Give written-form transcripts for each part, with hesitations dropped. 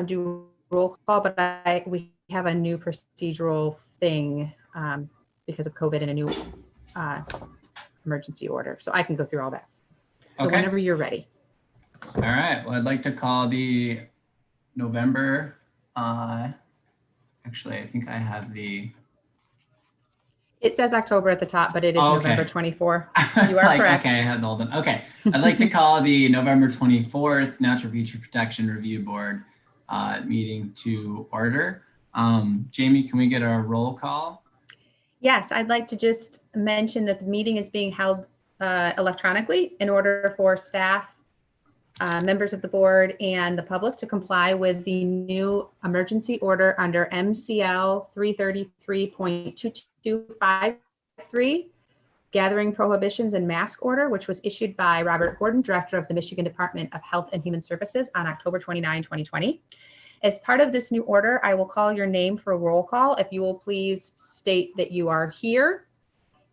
do roll call, but we have a new procedural thing because of COVID and a new emergency order. So I can go through all that. So Okay. whenever you're ready. All right. Well, I'd like to call the November, actually, I think I have It says October at the top, but it is November 24. You are correct. Okay, I had all them. Okay. I'd like to call the November 24th Natural Feature Protection Review Board meeting to order. Jamie, can we get a roll call? Yes, I'd like to just mention that the meeting is being held electronically in order for staff, members of the board, and the public to comply with the new emergency order under MCL 333.2253, Gathering Prohibitions and Mask Order, which was issued by Robert Gordon, Director of the Michigan Department of Health and Human Services on October 29, 2020. As part of this new order, I will call your name for a roll call. If you will please state that you are here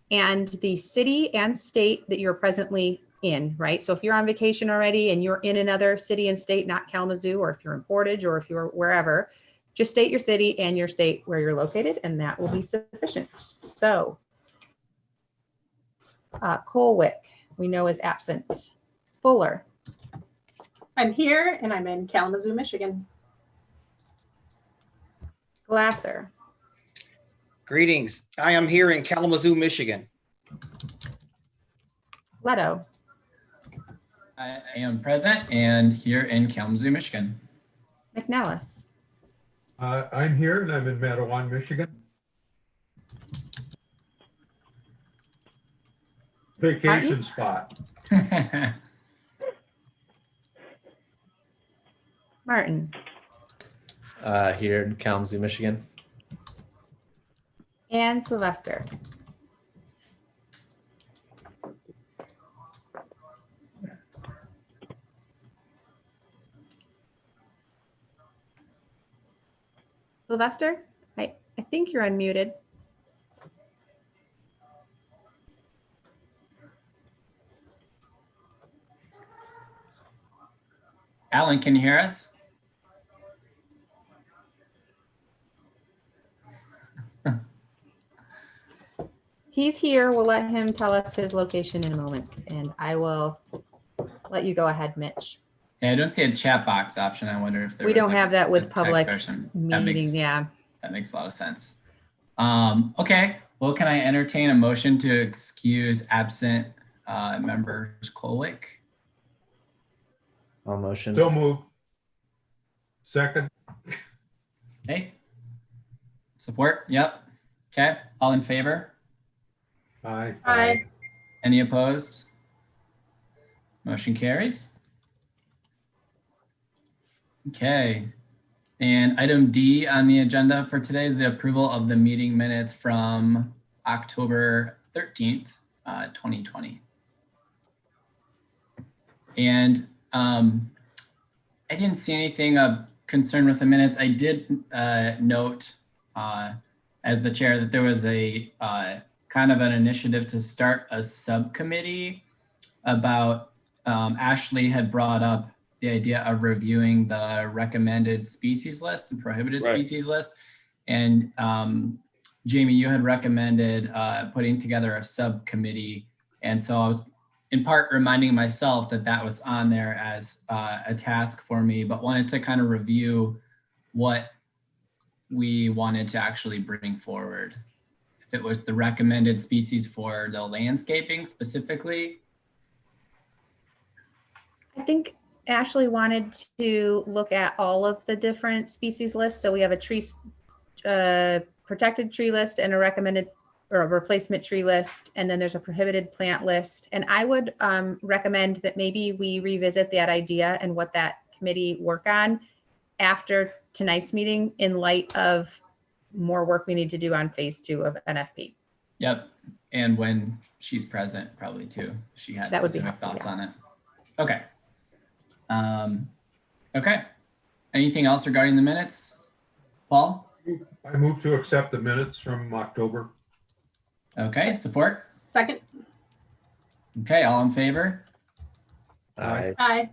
and the city and state that you're presently in, right? So if you're on vacation already and you're in another city and state, not Kalamazoo, or if you're in Portage or if you're wherever, just state your city and your state where you're located, and that will be sufficient. So Colwick, we know is absent. Fuller. I'm here and I'm in Kalamazoo, Michigan. Glasser. Greetings. I am here in Kalamazoo, Michigan. Leto. I am present and here in Kalamazoo, Michigan. McNellis. I'm here and I'm in Mattawan, Michigan. Vacation spot. Martin. Here in Kalamazoo, Michigan. And Sylvester. Sylvester, I think you're unmuted. Alan, can you hear us? He's here. We'll let him tell us his location in a moment, and I will let you go ahead, Mitch. Yeah, I don't see a chat box option. I wonder if we don't have that with public meetings. Yeah, that makes a lot of sense. Okay, well, can I entertain a motion to excuse absent members Colwick? I'll motion. So moved. Second. Okay. Support? Yep. Okay. All in favor? Aye. Aye. Any opposed? Motion carries. Okay. And item D on the agenda for today is the approval of the meeting minutes from October 13th, 2020. And I didn't see anything of concern with the minutes. I did note as the chair that there was a kind of an initiative to start a subcommittee about Ashley had brought up the idea of reviewing the recommended species list, the prohibited species list. And Jamie, you had recommended putting together a subcommittee. And so I was in part reminding myself that that was on there as a task for me, but wanted to kind of review what we wanted to actually bring forward. If it was the recommended species for the landscaping specifically. I think Ashley wanted to look at all of the different species lists. So we have a tree protected tree list and a recommended or a replacement tree list, and then there's a prohibited plant list. And I would recommend that maybe we revisit that idea and what that committee work on after tonight's meeting in light of more work we need to do on phase 2 of NFP. Yep. And when she's present, probably too. She had that specific thoughts on it. Okay. Okay. Anything else regarding the minutes? Paul? I move to accept the minutes from October. Okay, support? Second. Okay, all in favor? Aye. Aye.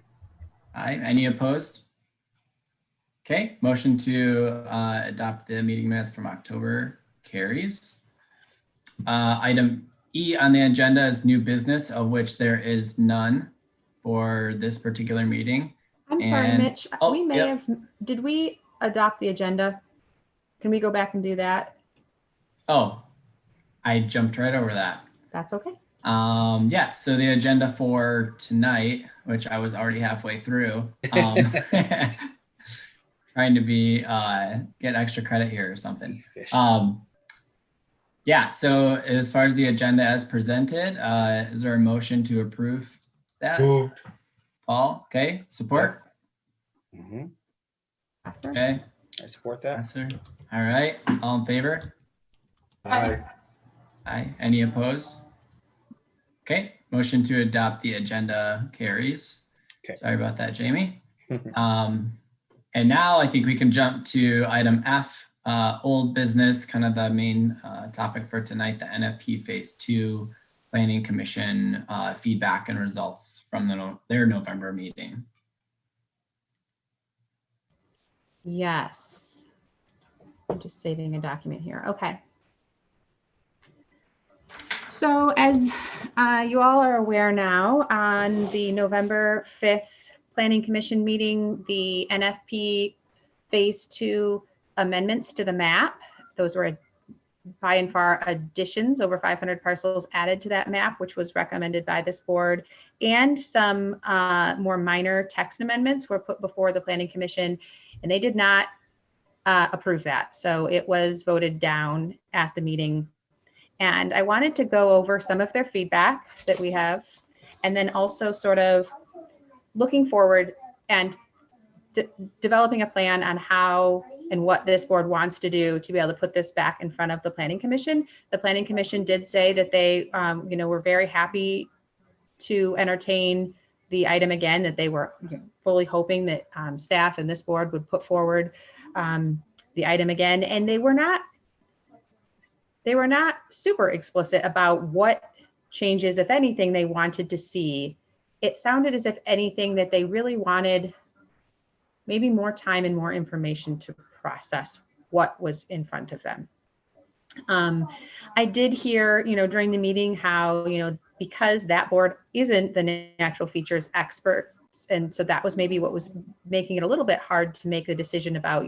Aye. Any opposed? Okay, motion to adopt the meeting minutes from October carries. Item E on the agenda is new business, of which there is none for this particular meeting. I'm sorry, And- Mitch. oh, We may yep. have, did we adopt the agenda? Can we go back and do that? Oh, I jumped right over that. That's okay. Yeah, so the agenda for tonight, which I was already halfway through, trying to be get extra credit here or something. Yeah, so as far as the agenda as presented, is there a motion to approve that? Moved. Paul, okay, support? Mhm. Pastor? Okay, I support that. Pastor. All right, all in favor? Aye. Aye. Any opposed? Okay, motion to adopt the agenda carries. Okay. Sorry about that, Jamie. And now I think we can jump to item F, old business, kind of the main topic for tonight, the NFP Phase 2 Planning Commission feedback and results from their November meeting. Yes. I'm just saving a document here. Okay. So as you all are aware now, on the November 5th Planning Commission meeting, the NFP Phase 2 amendments to the map, those were by and far additions, over 500 parcels added to that map, which was recommended by this board, and some more minor text amendments were put before the Planning Commission, and they did not approve that. So it was voted down at the meeting. And I wanted to go over some of their feedback that we have, and then also sort of looking forward and developing a plan on how and what this board wants to do to be able to put this back in front of the Planning Commission. The Planning Commission did say that they, were very happy to entertain the item again, that they were fully hoping that staff and this board would put forward the item again. And they were not super explicit about what changes, if anything, they wanted to see. It sounded as if anything that they really wanted maybe more time and more information to process what was in front of them. I did hear, during the meeting how, because that board isn't the natural features experts, and so that was maybe what was making it a little bit hard to make the decision about,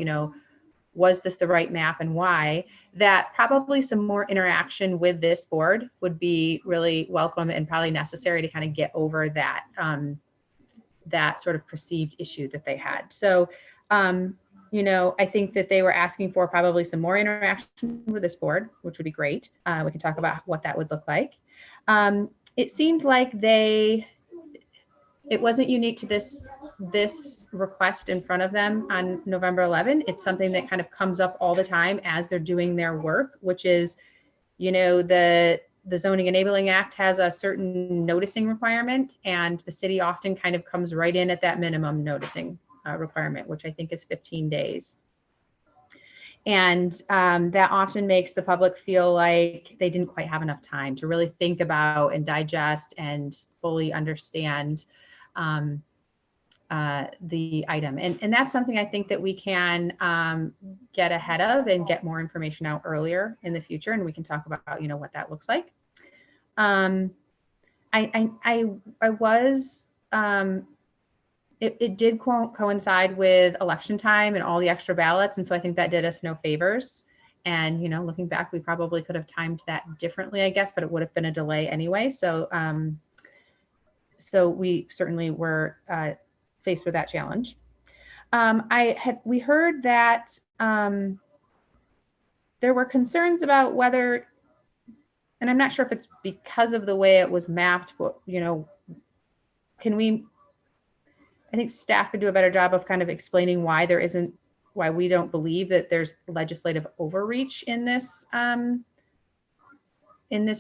was this the right map and why, that probably some more interaction with this board would be really welcome and probably necessary to kind of get over that, that sort of perceived issue that they had. So, I think that they were asking for probably some more interaction with this board, which would be great. We can talk about what that would look like. It seemed like it wasn't unique to this request in front of them on November 11. It's something that kind of comes up all the time as they're doing their work, which is, the Zoning Enabling Act has a certain noticing requirement, and the city often kind of comes right in at that minimum noticing requirement, which I think is 15 days. And that often makes the public feel like they didn't quite have enough time to really think about and digest and fully understand the item. And that's something I think that we can get ahead of and get more information out earlier in the future. And we can talk about, what that looks like. It did coincide with election time and all the extra ballots. And so I think that did us no favors. And, looking back, we probably could have timed that differently, I guess, but it would have been a delay anyway. So, so we certainly were faced with that challenge. We heard that there were concerns about whether, and I'm not sure if it's because of the way it was mapped, but, I think staff could do a better job of kind of explaining why we don't believe that there's legislative overreach in this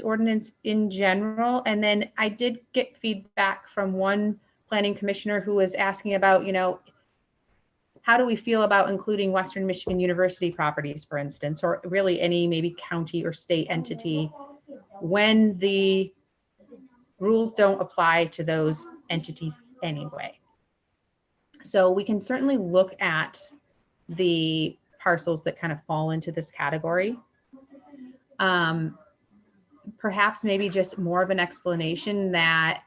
ordinance in general. And then I did get feedback from one planning commissioner who was asking about, how do we feel about including Western Michigan University properties, for instance, or really any maybe county or state entity when the rules don't apply to those entities anyway. So we can certainly look at the parcels that kind of fall into this category. Perhaps maybe just more of an explanation that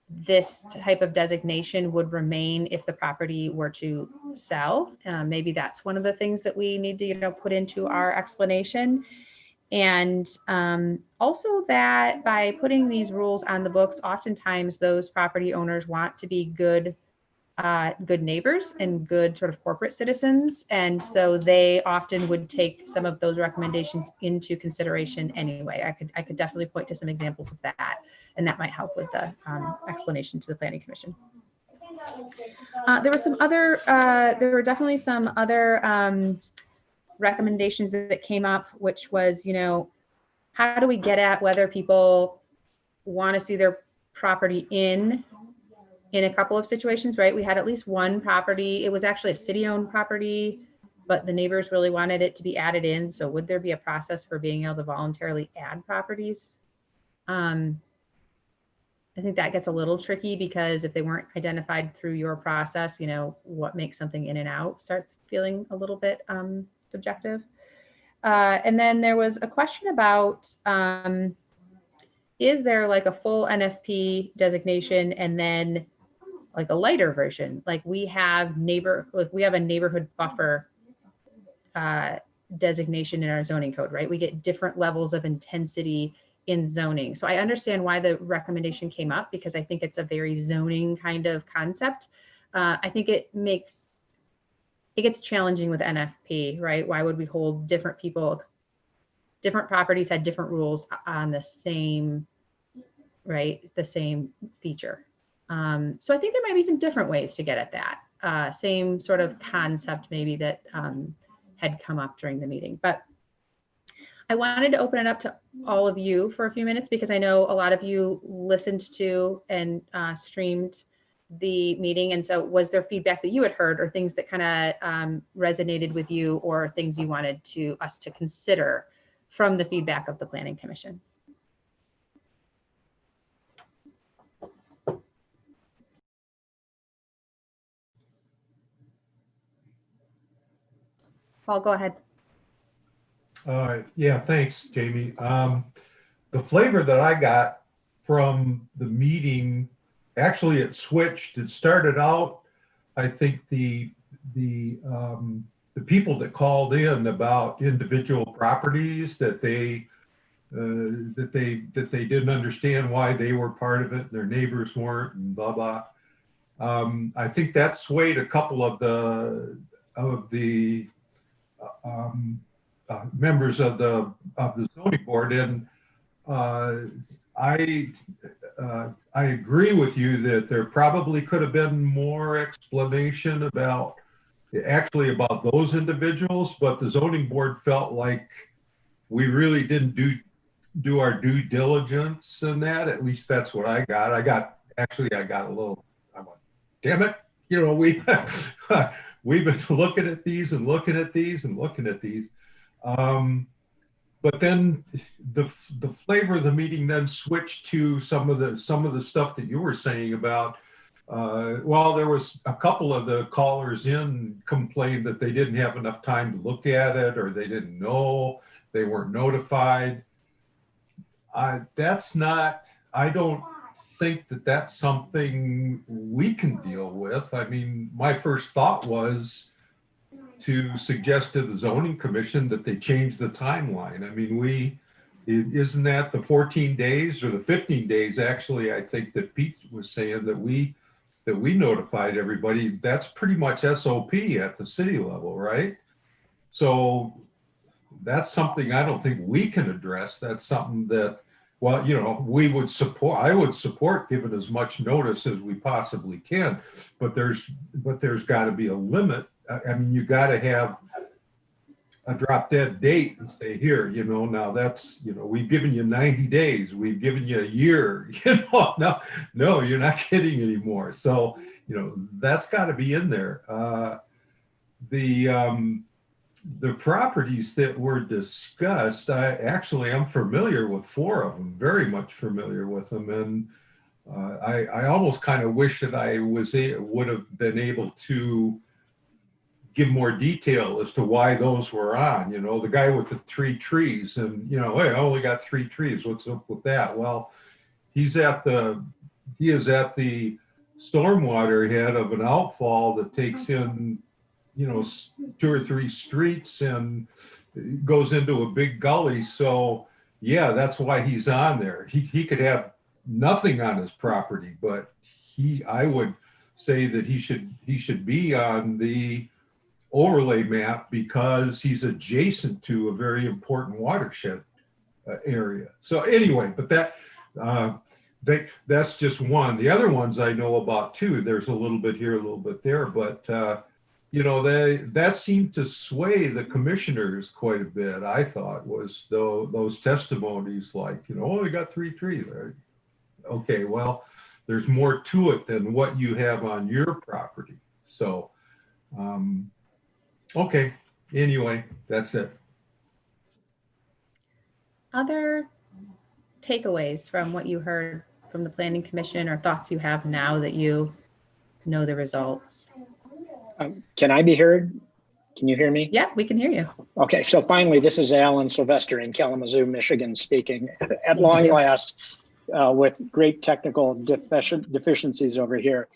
this type of designation would remain if the property were to sell. Maybe that's one of the things that we need to, put into our explanation. And also that by putting these rules on the books, oftentimes those property owners want to be good neighbors and good sort of corporate citizens. And so they often would take some of those recommendations into consideration anyway. I could definitely point to some examples of that, and that might help with the explanation to the Planning Commission. There were definitely some other recommendations that came up, which was, how do we get at whether people want to see their property in a couple of situations, right? We had at least one property. It was actually a city-owned property, but the neighbors really wanted it to be added in. So would there be a process for being able to voluntarily add properties? I think that gets a little tricky because if they weren't identified through your process, what makes something in and out starts feeling a little bit subjective. And then there was a question about, is there like a full NFP designation and then like a lighter version? Like we have a neighborhood buffer designation in our zoning code, right? We get different levels of intensity in zoning. So I understand why the recommendation came up because I think it's a very zoning kind of concept. I think it gets challenging with NFP, right? Why would we hold different properties had different rules on the same, right? The same feature. So I think there might be some different ways to get at that. Same sort of concept maybe that had come up during the meeting. But I wanted to open it up to all of you for a few minutes because I know a lot of you listened to and streamed the meeting. And so was there feedback that you had heard or things that kind of resonated with you or things you wanted us to consider from the feedback of the Planning Commission? Paul, go ahead. Yeah, thanks, Jamie. The flavor that I got from the meeting, actually it switched. It started out, I think the people that called in about individual properties that they didn't understand why they were part of it, their neighbors weren't, and blah blah. I think that swayed a couple of the members of the zoning board, and I agree with you that there probably could have been more explanation about those individuals, but the zoning board felt like we really didn't do our due diligence in that. At least that's what I got. I got a little, I'm like, damn it, we've been looking at these and looking at these and looking at these. But then the flavor of the meeting then switched to some of the stuff that you were saying about, well, there was a couple of the callers in complained that they didn't have enough time to look at it, or they didn't know, they weren't notified. I don't think that that's something we can deal with. I mean, my first thought was to suggest to the zoning commission that they change the timeline. I mean, isn't that the 14 days or the 15 days actually, I think that Pete was saying that we notified everybody. That's pretty much SOP at the city level, right? So that's something I don't think we can address. That's something that, well, I would support giving as much notice as we possibly can, but there's got to be a limit. I mean, you got to have a drop dead date and say, here, now that's, we've given you 90 days, we've given you a year, no, you're not kidding anymore. So, that's got to be in there. The properties that were discussed, I'm familiar with 4 of them, very much familiar with them. And I almost kind of wish that I would have been able to give more detail as to why those were on. You know, the guy with the 3 trees, and you know, hey, I only got 3 trees. What's up with that? Well, he is at the stormwater head of an outfall that takes in, you know, 2 or 3 streets and goes into a big gully. So yeah, that's why he's on there. He could have nothing on his property, but I would say that he should be on the overlay map because he's adjacent to a very important watershed area. So anyway, but that's just one. The other ones I know about too. There's a little bit here, a little bit there, but you know, that seemed to sway the commissioners quite a bit. I thought was those testimonies, like, you know, oh, we got 3 trees. Right? Okay, well, there's more to it than what you have on your property. So, okay. Anyway, that's it. Other takeaways from what you heard from the Planning Commission, or thoughts you have now that you know the results? Can I be heard? Can you hear me? Yeah, we can hear you. Okay, so finally, this is Alan Sylvester in Kalamazoo, Michigan, speaking at long last, with great technical deficiencies over here.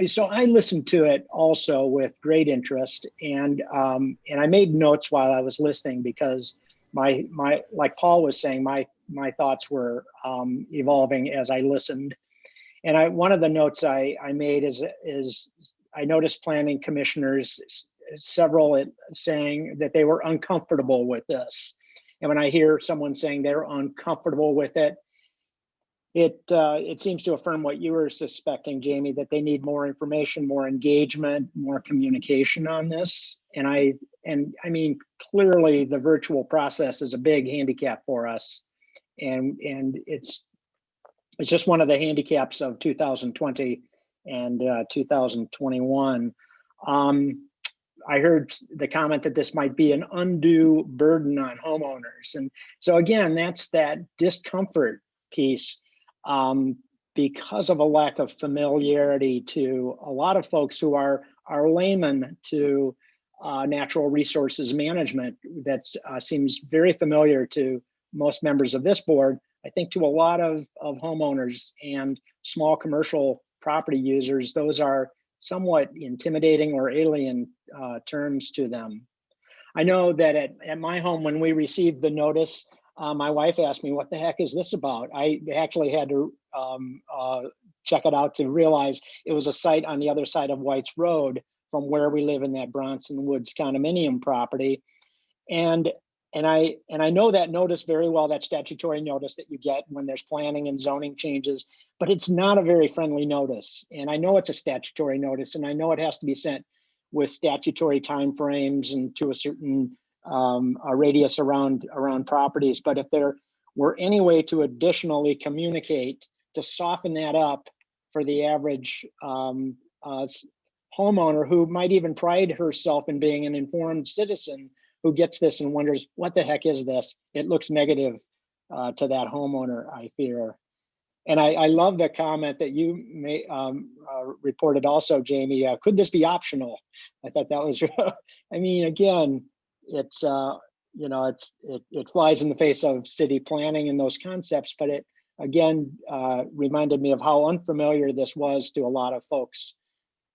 So I listened to it also with great interest, and I made notes while I was listening because my like Paul was saying, my thoughts were evolving as I listened. And one of the notes I made is I noticed planning commissioners, several saying that they were uncomfortable with this. And when I hear someone saying they're uncomfortable with it, it seems to affirm what you were suspecting, Jamie, that they need more information, more engagement, more communication on this. And I mean, clearly the virtual process is a big handicap for us. And it's just one of the handicaps of 2020 and 2021. I heard the comment that this might be an undue burden on homeowners. And so again, that's that discomfort piece, because of a lack of familiarity to a lot of folks who are laymen to natural resources management. That seems very familiar to most members of this board. I think to a lot of homeowners and small commercial property users, those are somewhat intimidating or alien terms to them. I know that at my home, when we received the notice, my wife asked me, what the heck is this about? I actually had to check it out to realize it was a site on the other side of White's Road from where we live in that Bronson Woods condominium property. And I know that notice very well, that statutory notice that you get when there's planning and zoning changes, but it's not a very friendly notice. And I know it's a statutory notice, and I know it has to be sent with statutory timeframes and to a certain a radius around properties. But if there were any way to additionally communicate to soften that up for the average homeowner who might even pride herself in being an informed citizen, who gets this and wonders, what the heck is this? It looks negative to that homeowner, I fear. And I love the comment that you reported also, Jamie. Could this be optional? I thought that was, I mean, again, it's, you know, it flies in the face of city planning and those concepts, but it, again, reminded me of how unfamiliar this was to a lot of folks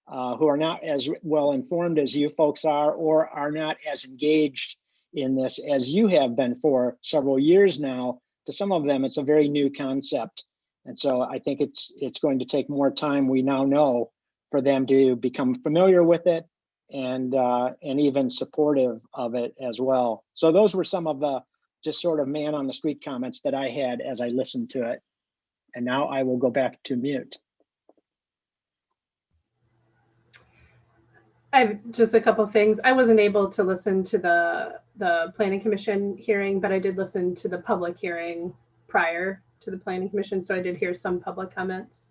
who are not as well informed as you folks are, or are not as engaged in this as you have been for several years now. To some of them, it's a very new concept. And so I think it's going to take more time, we now know, for them to become familiar with it and even supportive of it as well. So those were some of the just sort of man on the street comments that I had as I listened to it. And now I will go back to mute. I have just a couple of things. I wasn't able to listen to the Planning Commission hearing, but I did listen to the public hearing prior to the Planning Commission, so I did hear some public comments.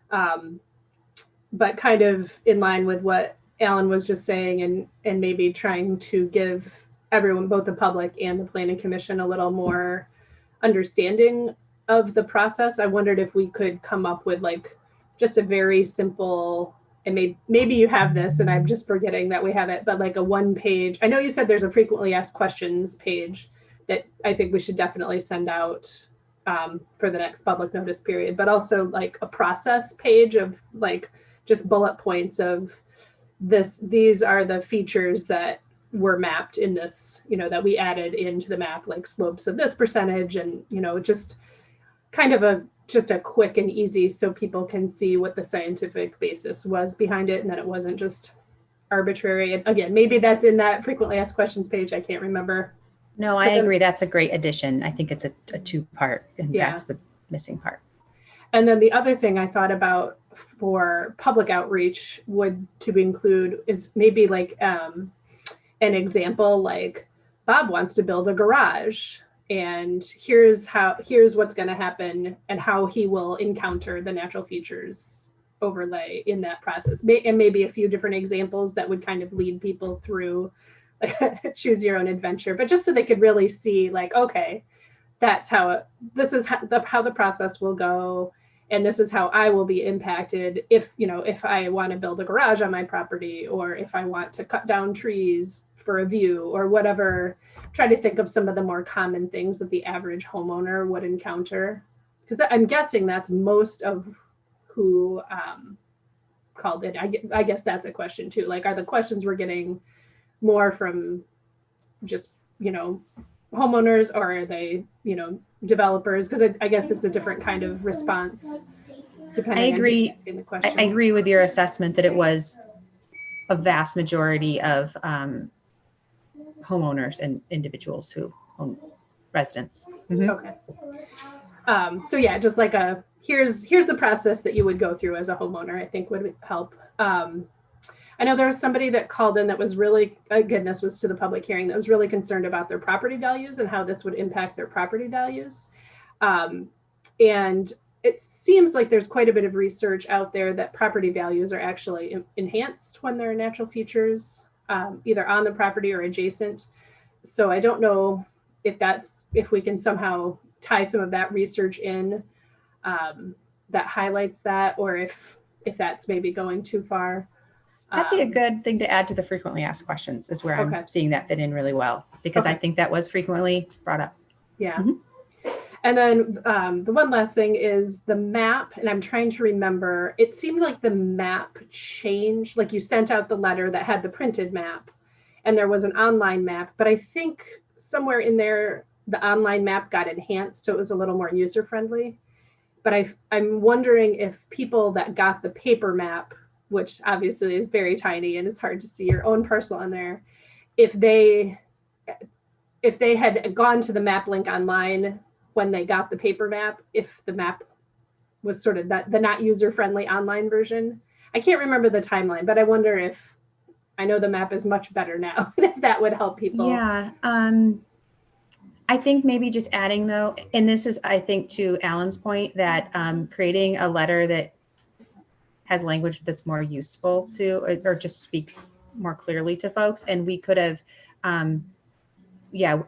But kind of in line with what Alan was just saying, and maybe trying to give everyone, both the public and the Planning Commission, a little more understanding of the process. I wondered if we could come up with like just a very simple and maybe you have this and I'm just forgetting that we have it, but like a 1-page, I know you said there's a frequently asked questions page that I think we should definitely send out for the next public notice period, but also like a process page of like just bullet points of these are the features that were mapped in this, that we added into the map, like slopes of this percentage, and, just kind of just a quick and easy so people can see what the scientific basis was behind it and that it wasn't just arbitrary. And again, maybe that's in that frequently asked questions page. I can't remember. No, I agree. That's a great addition. I think it's a 2-part, and that's the missing part. And then the other thing I thought about for public outreach to include is maybe like an example, like Bob wants to build a garage, and here's what's going to happen and how he will encounter the natural features overlay in that process, and maybe a few different examples that would kind of lead people through choose your own adventure, but just so they could really see, like, okay, that's this is how the process will go, and this is how I will be impacted if I want to build a garage on my property, or if I want to cut down trees for a view or whatever. Try to think of some of the more common things that the average homeowner would encounter, because I'm guessing that's most of who called it. I guess that's a question too. Like, are the questions we're getting more from just homeowners, or are they developers? Because I guess it's a different kind of response depending on who's asking the questions. I agree with your assessment that it was a vast majority of homeowners and individuals who own residents. Mm-hmm. Okay. So yeah, just like here's the process that you would go through as a homeowner, I think would help. I know there was somebody that called in that was really, again, this was to the public hearing, that was really concerned about their property values and how this would impact their property values. And it seems like there's quite a bit of research out there that property values are actually enhanced when there are natural features, either on the property or adjacent. So I don't know if we can somehow tie some of that research in that highlights that, or if that's maybe going too far. That'd be a good thing to add to the frequently asked questions, is where I'm seeing that fit in really well, because I think that was frequently brought up. Yeah. Mm-hmm. And then the one last thing is the map. And I'm trying to remember, it seemed like the map changed, like you sent out the letter that had the printed map and there was an online map, but I think somewhere in there, the online map got enhanced so it was a little more user-friendly. But I'm wondering if people that got the paper map, which obviously is very tiny and it's hard to see your own parcel in there, if they had gone to the map link online when they got the paper map, if the map was sort of the not user-friendly online version. I can't remember the timeline, but I wonder if, I know the map is much better now, if that would help people. Yeah. I think maybe just adding though, and this is, I think, to Alan's point, that creating a letter that has language that's more useful to, or just speaks more clearly to folks. And we could have, I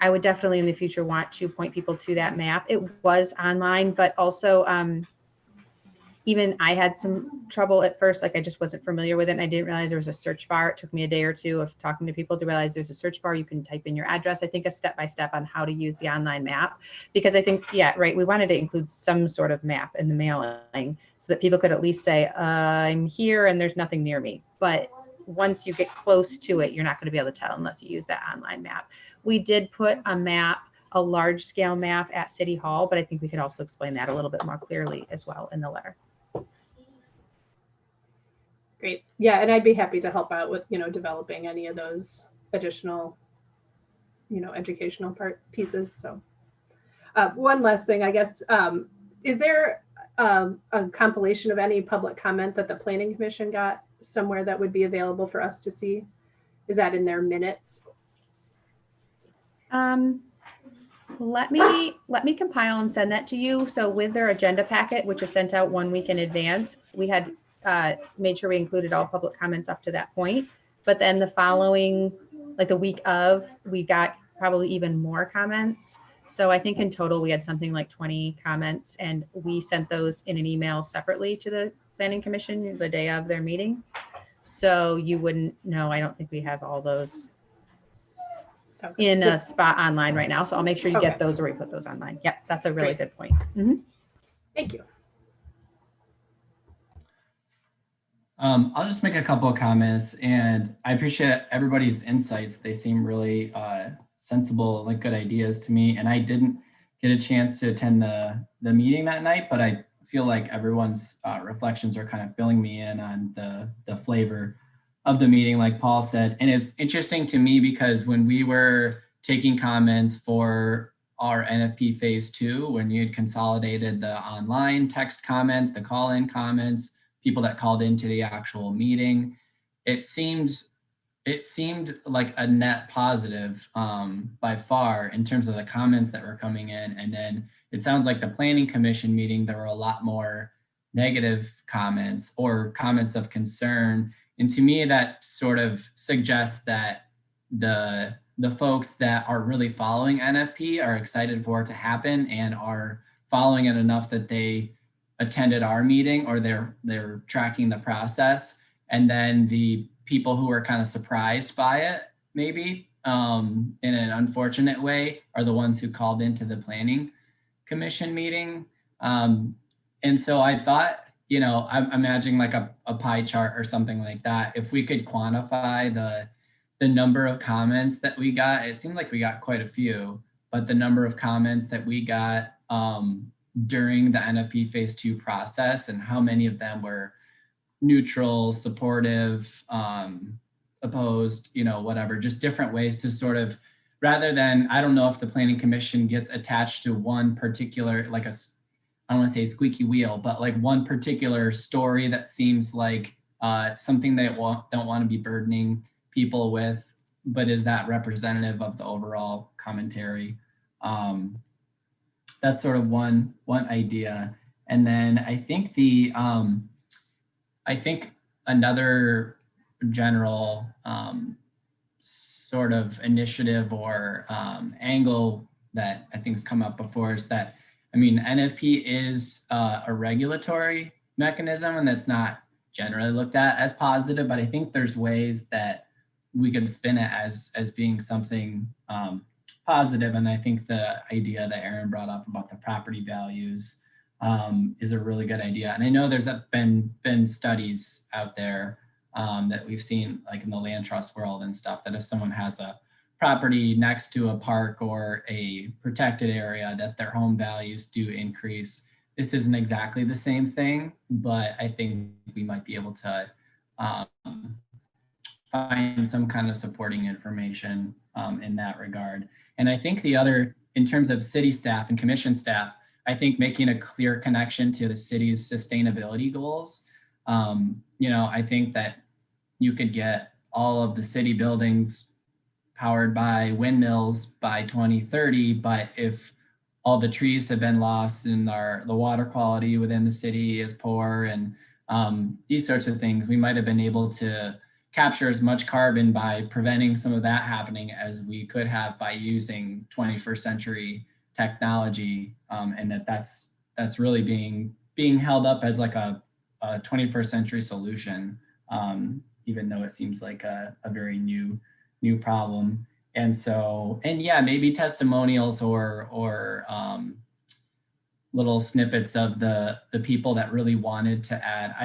would definitely in the future want to point people to that map. It was online, but also even I had some trouble at first. Like, I just wasn't familiar with it. And I didn't realize there was a search bar. It took me a day or two of talking to people to realize there's a search bar. You can type in your address. I think a step-by-step on how to use the online map, because I think, we wanted to include some sort of map in the mailing so that people could at least say, I'm here and there's nothing near me. But once you get close to it, you're not going to be able to tell unless you use that online map. We did put a map, a large scale map at City Hall, but I think we could also explain that a little bit more clearly as well in the letter. Great. Yeah, and I'd be happy to help out with, developing any of those additional, educational pieces. So one last thing, I guess, is there a compilation of any public comment that the Planning Commission got somewhere that would be available for us to see? Is that in their minutes? Let me compile and send that to you. So with their agenda packet, which is sent out 1 week in advance, we had made sure we included all public comments up to that point. But then the following, like the week of, we got probably even more comments. So I think in total we had something like 20 comments, and we sent those in an email separately to the Planning Commission the day of their meeting. So you wouldn't know, I don't think we have all those Okay. in a spot online right now. So I'll make sure you get Okay. those or we put those online. Yep, that's a really Great. good point. Mhm. Thank you. I'll just make a couple of comments, and I appreciate everybody's insights. They seem really sensible, like good ideas to me. And I didn't get a chance to attend the meeting that night, but I feel like everyone's reflections are kind of filling me in on the flavor of the meeting, like Paul said. And it's interesting to me because when we were taking comments for our NFP phase 2, when you had consolidated the online text comments, the call-in comments, people that called into the actual meeting, it seemed like a net positive by far in terms of the comments that were coming in. And then it sounds like the Planning Commission meeting, there were a lot more negative comments or comments of concern. And to me, that sort of suggests that the folks that are really following NFP are excited for it to happen and are following it enough that they attended our meeting or they're tracking the process. And then the people who are kind of surprised by it, maybe in an unfortunate way, are the ones who called into the Planning Commission meeting. And so I thought, I'm imagining like a pie chart or something like that. If we could quantify the number of comments that we got, it seemed like we got quite a few, but the number of comments that we got during the NFP phase 2 process and how many of them were neutral, supportive, opposed, whatever, just different ways to sort of, rather than, I don't know if the Planning Commission gets attached to one particular, like I don't want to say squeaky wheel, but like one particular story that seems like something they don't want to be burdening people with, but is that representative of the overall commentary? That's sort of one idea. And then I think another general sort of initiative or angle that I think has come up before is that, NFP is a regulatory mechanism, and that's not generally looked at as positive, but I think there's ways that we could spin it as being something positive. And I think the idea that Aaron brought up about the property values is a really good idea. And I know there's been studies out there that we've seen, like in the land trust world and stuff, that if someone has a property next to a park or a protected area, that their home values do increase. This isn't exactly the same thing, but I think we might be able to find some kind of supporting information in that regard. And I think the other, in terms of city staff and commission staff, I think making a clear connection to the city's sustainability goals. I think that you could get all of the city buildings powered by windmills by 2030, but if all the trees have been lost and the water quality within the city is poor and these sorts of things, we might have been able to capture as much carbon by preventing some of that happening as we could have by using 21st century technology, and that's really being held up as like a 21st century solution, even though it seems like a very new problem. And so, and yeah, maybe testimonials or little snippets of the people that really wanted to add.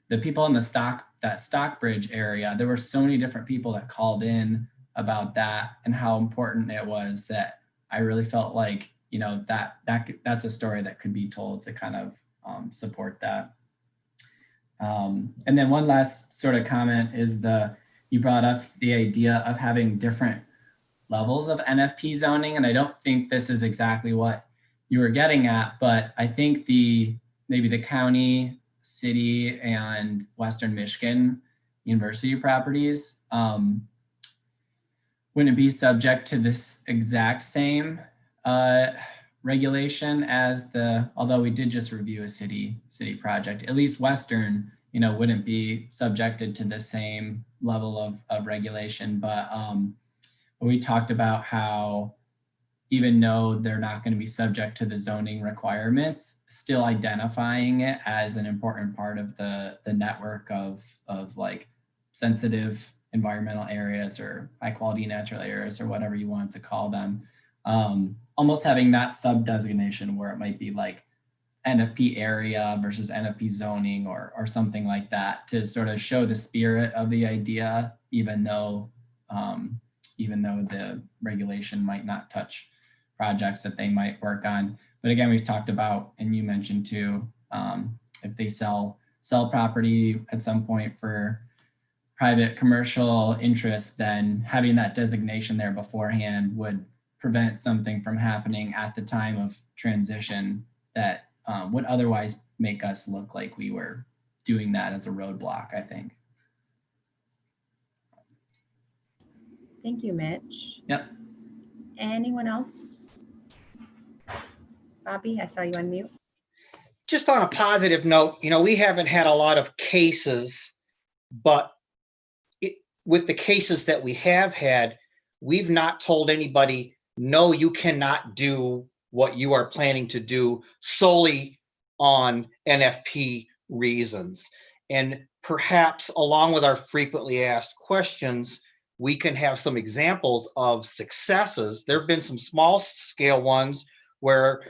The people in that Stockbridge area, there were so many different people that called in about that and how important it was, that I really felt like, that's a story that could be told to kind of support that. And then one last sort of comment is you brought up the idea of having different levels of NFP zoning. And I don't think this is exactly what you were getting at, but I think maybe the county, city, and Western Michigan university properties wouldn't be subject to this exact same regulation as although we did just review a city project, at least Western, wouldn't be subjected to the same level of regulation. But we talked about how, even though they're not going to be subject to the zoning requirements, still identifying it as an important part of the network of like sensitive environmental areas or high quality natural areas or whatever you want to call them. Almost having that sub designation where it might be like NFP area versus NFP zoning or something like that to sort of show the spirit of the idea, even though the regulation might not touch projects that they might work on. But again, we've talked about, and you mentioned too, if they sell property at some point for private commercial interest, then having that designation there beforehand would prevent something from happening at the time of transition that would otherwise make us look like we were doing that as a roadblock, I think. Thank you, Mitch. Yep. Anyone else? Bobby, I saw you unmute. Just on a positive note, we haven't had a lot of cases, but with the cases that we have had, we've not told anybody, no, you cannot do what you are planning to do solely on NFP reasons. And perhaps along with our frequently asked questions, we can have some examples of successes. There have been some small scale ones where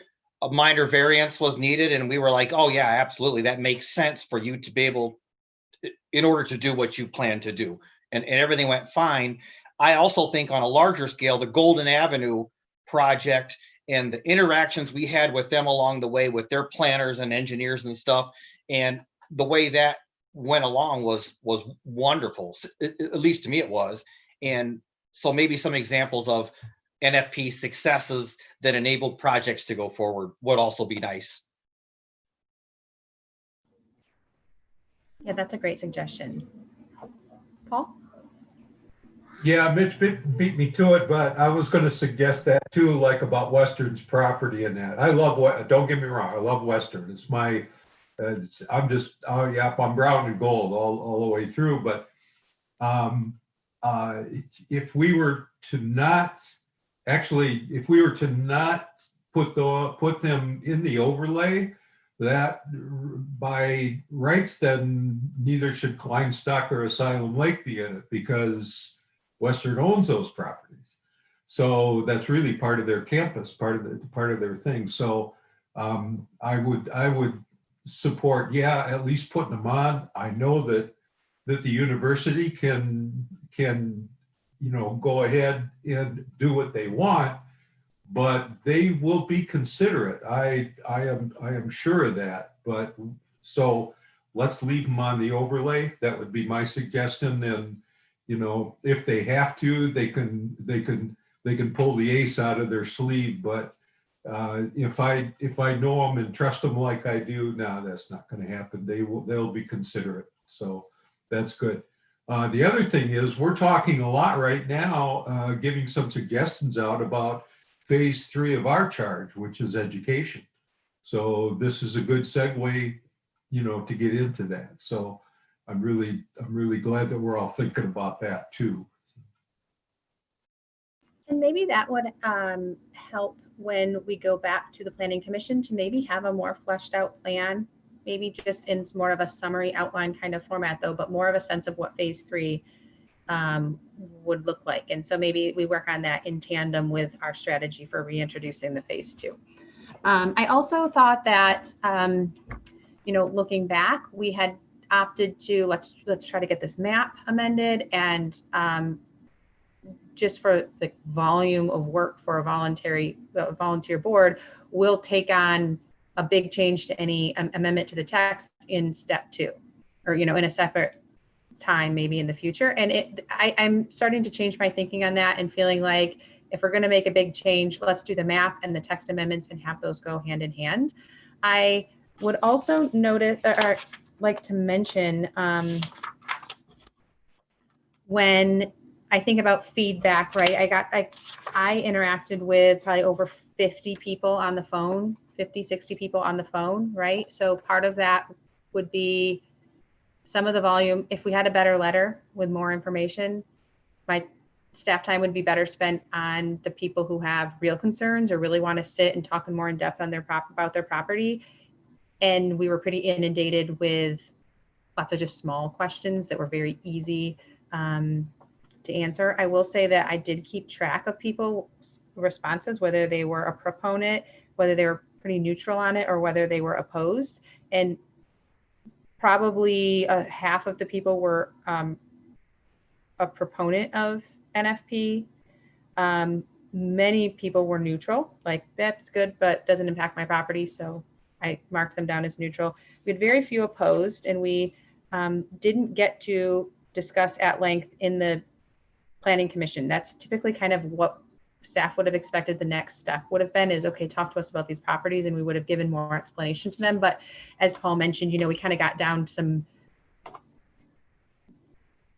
a minor variance was needed and we were like, oh yeah, absolutely, that makes sense for you to be able, in order to do what you plan to do. And everything went fine. I also think on a larger scale, the Golden Avenue project and the interactions we had with them along the way with their planners and engineers and stuff, and the way that went along was wonderful. At least to me it was. And so maybe some examples of NFP successes that enabled projects to go forward would also be nice. Yeah, that's a great suggestion. Paul? Yeah, Mitch beat me to it, but I was going to suggest that too, like about Western's property and that. I love what, don't get me wrong, I love Western. It's my, I'm just, oh yeah, I'm brown and gold all the way through. But if we were to not, actually, if we were to not put them in the overlay, that by rights, then neither should Kleinstock or Asylum Lake be in it, because Western owns those properties. So that's really part of their campus, part of their thing. So I would support, yeah, at least putting them on. I know that the university can go ahead and do what they want, but they will be considerate. I am sure of that. But so let's leave them on the overlay. That would be my suggestion. And if they have to, they can pull the ace out of their sleeve. But if I know them and trust them like I do, no, that's not going to happen. They'll be considerate. So that's good. The other thing is we're talking a lot right now, giving some suggestions out about phase 3 of our charge, which is education. So this is a good segue, to get into that. So I'm really glad that we're all thinking about that too. And maybe that would help when we go back to the Planning Commission to maybe have a more fleshed out plan, maybe just in more of a summary outline kind of format though, but more of a sense of what phase 3 would look like. And so maybe we work on that in tandem with our strategy for reintroducing the phase 2. I also thought that, looking back, we had opted to, let's try to get this map amended, and just for the volume of work for a volunteer board, we'll take on a big change to any amendment to the text in step 2, or in a separate time maybe in the future. And I'm starting to change my thinking on that and feeling like if we're going to make a big change, let's do the map and the text amendments and have those go hand in hand. I would also notice or like to mention when I think about feedback, right? I interacted with probably over 50 people on the phone, 50, 60 people on the phone, right? So part of that would be some of the volume. If we had a better letter with more information, my staff time would be better spent on the people who have real concerns or really want to sit and talk in more in depth on their about their property. And we were pretty inundated with lots of just small questions that were very easy to answer. I will say that I did keep track of people's responses, whether they were a proponent, whether they were pretty neutral on it, or whether they were opposed. And probably half of the people were a proponent of NFP. Many people were neutral, like, that's good, but doesn't impact my property. So I marked them down as neutral. We had very few opposed, and we didn't get to discuss at length in the Planning Commission. That's typically kind of what staff would have expected the next step would have been, is, okay, talk to us about these properties, and we would have given more explanation to them. But as Paul mentioned, we kind of got down some,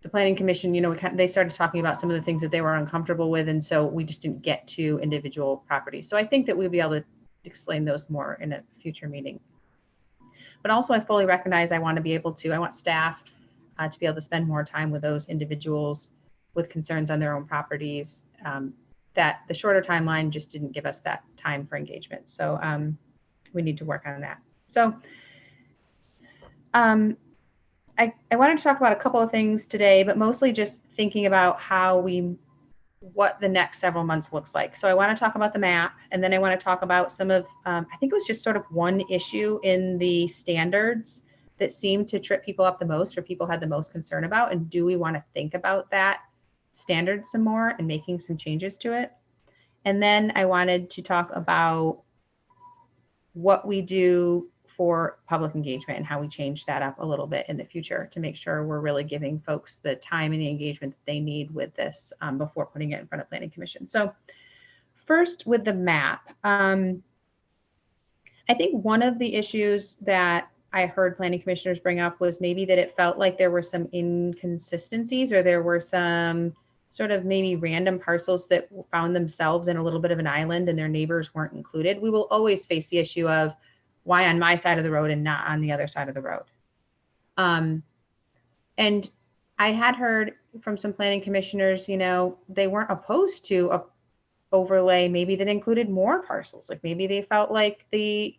the Planning Commission, they started talking about some of the things that they were uncomfortable with. And so we just didn't get to individual properties. So I think that we'll be able to explain those more in a future meeting. But also I fully recognize I want staff to be able to spend more time with those individuals with concerns on their own properties. That the shorter timeline just didn't give us that time for engagement. So we need to work on that. So I wanted to talk about a couple of things today, but mostly just thinking about what the next several months looks like. So I want to talk about the map, and then I want to talk about some of, I think it was just sort of one issue in the standards that seemed to trip people up the most, or people had the most concern about, and do we want to think about that standard some more and making some changes to it? And then I wanted to talk about what we do for public engagement and how we change that up a little bit in the future to make sure we're really giving folks the time and the engagement that they need with this before putting it in front of Planning Commission. So first, with the map, I think one of the issues that I heard planning commissioners bring up was maybe that it felt like there were some inconsistencies, or there were some sort of maybe random parcels that found themselves in a little bit of an island and their neighbors weren't included. We will always face the issue of why on my side of the road and not on the other side of the road. And I had heard from some planning commissioners, they weren't opposed to a overlay maybe that included more parcels. Like maybe they felt like the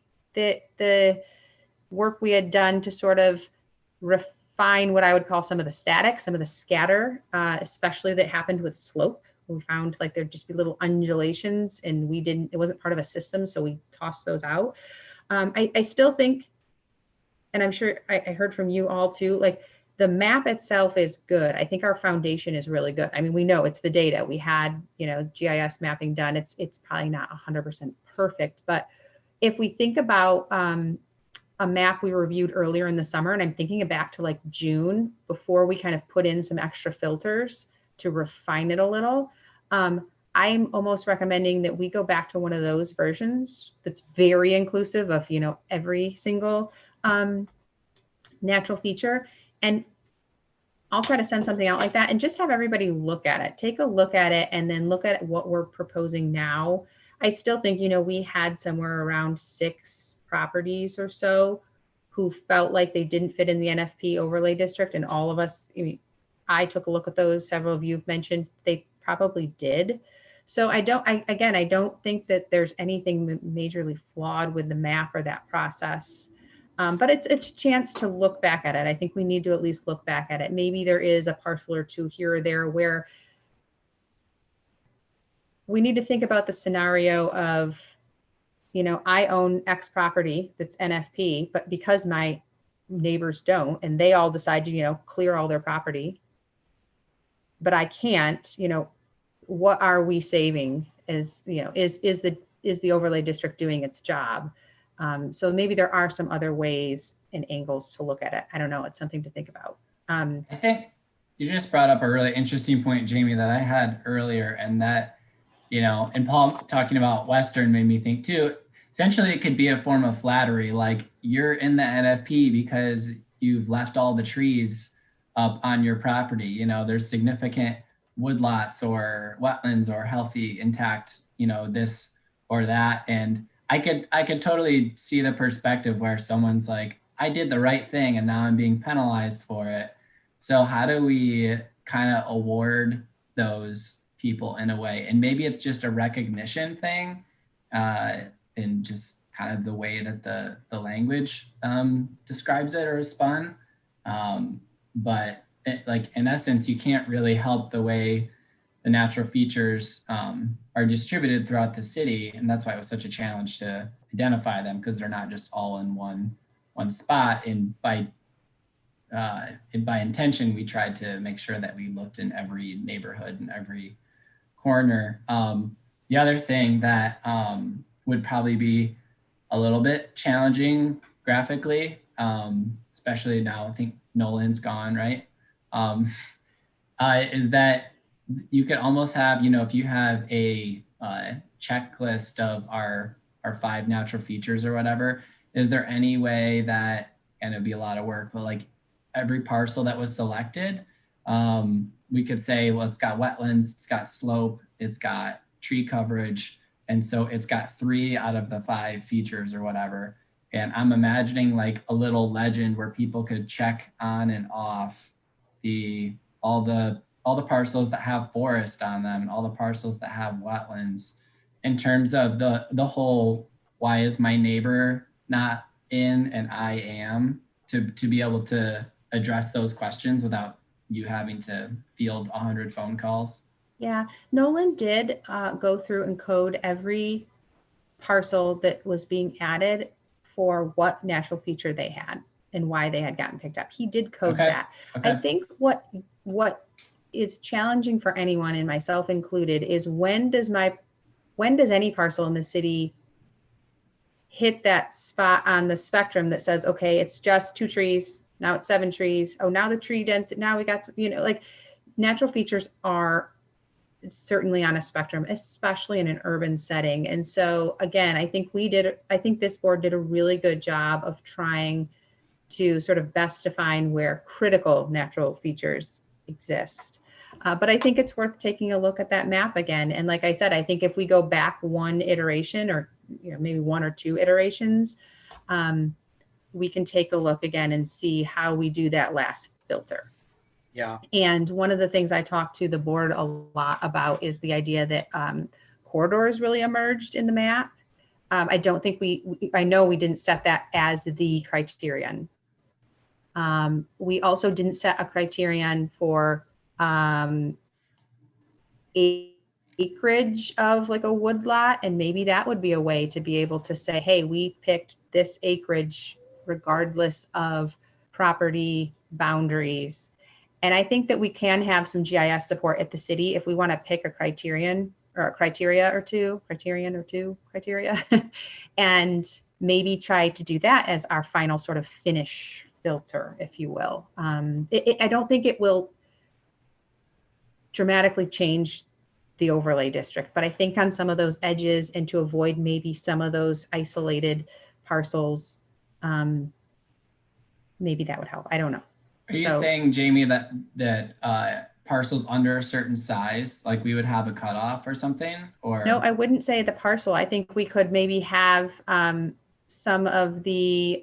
work we had done to sort of refine what I would call some of the static, some of the scatter, especially that happened with slope. We found like there'd just be little undulations, and it wasn't part of a system, so we tossed those out. I still think, and I'm sure I heard from you all too, like the map itself is good. I think our foundation is really good. I mean, we know it's the data. We had, GIS mapping done. It's probably not 100% perfect, but if we think about a map we reviewed earlier in the summer, and I'm thinking back to like June, before we kind of put in some extra filters to refine it a little, I'm almost recommending that we go back to one of those versions that's very inclusive of, every single natural feature. And I'll try to send something out like that and just have everybody look at it, take a look at it, and then look at what we're proposing now. I still think, we had somewhere around 6 properties or so who felt like they didn't fit in the NFP overlay district. And all of us, I took a look at those. Several of you have mentioned they probably did. So I don't think that there's anything majorly flawed with the map or that process. But it's a chance to look back at it. I think we need to at least look back at it. Maybe there is a parcel or two here or there where we need to think about the scenario of, I own X property that's NFP, but because my neighbors don't, and they all decide to, clear all their property, but I can't, what are we saving? Is the overlay district doing its job? So maybe there are some other ways and angles to look at it. I don't know. It's something to think about. I think you just brought up a really interesting point, Jamie, that I had earlier, and that, and Paul talking about Western made me think too. Essentially, it could be a form of flattery. Like you're in the NFP because you've left all the trees up on your property. There's significant woodlots or wetlands or healthy, intact, this or that. And I could totally see the perspective where someone's like, I did the right thing and now I'm being penalized for it. So how do we kind of award those people in a way. And maybe it's just a recognition thing, and just kind of the way that the language describes it or is spun. But like in essence, you can't really help the way the natural features are distributed throughout the city. And that's why it was such a challenge to identify them, because they're not just all in one spot. And by intention, we tried to make sure that we looked in every neighborhood and every corner. The other thing that would probably be a little bit challenging graphically, especially now I think Nolan's gone, right? Is that you could almost have, if you have a checklist of our 5 natural features or whatever, is there any way that, and it'd be a lot of work, but like every parcel that was selected, we could say, well, it's got wetlands, it's got slope, it's got tree coverage. And so it's got 3 out of the 5 features or whatever. And I'm imagining like a little legend where people could check on and off all the parcels that have forest on them and all the parcels that have wetlands, in terms of the whole, why is my neighbor not in and I am, to be able to address those questions without you having to field 100 phone calls. Yeah, Nolan did go through and code every parcel that was being added for what natural feature they had and why they had gotten picked up. He did code that. Okay. I think what is challenging for anyone, and myself included, is when does any parcel in the city hit that spot on the spectrum that says, okay, it's just 2 trees, now it's 7 trees. Oh, now the tree density, now we got some, like natural features are certainly on a spectrum, especially in an urban setting. And so again, I think this board did a really good job of trying to sort of best define where critical natural features exist. But I think it's worth taking a look at that map again. And like I said, I think if we go back 1 iteration, or maybe 1 or 2 iterations, we can take a look again and see how we do that last filter. Yeah. And one of the things I talked to the board a lot about is the idea that corridors really emerged in the map. I don't think I know we didn't set that as the criterion. We also didn't set a criterion for acreage of like a woodlot, and maybe that would be a way to be able to say, hey, we picked this acreage regardless of property boundaries. And I think that we can have some GIS support at the city if we want to pick a criterion or a criteria or two, and maybe try to do that as our final sort of finish filter, if you will. I don't think it will dramatically change the overlay district, but I think on some of those edges, and to avoid maybe some of those isolated parcels, maybe that would help. I don't know. Are you saying, Jamie, that parcels under a certain size, like we would have a cutoff or something? Or no, I wouldn't say the parcel. I think we could maybe have some of the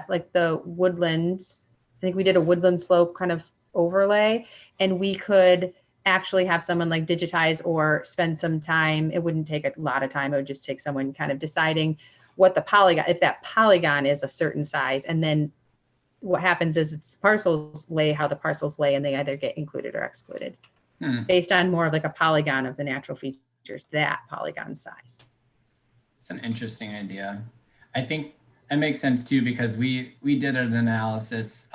like the woodlands. I think we did a woodland slope kind of overlay, and we could actually have someone like digitize or spend some time. It wouldn't take a lot of time. It would just take someone kind of deciding what the polygon, if that polygon is a certain size, and then what happens is it's parcels lay how the parcels lay, and they either get included or excluded based on more of like a polygon of the natural features, that polygon size. It's an interesting idea. I think it makes sense too, because we did an analysis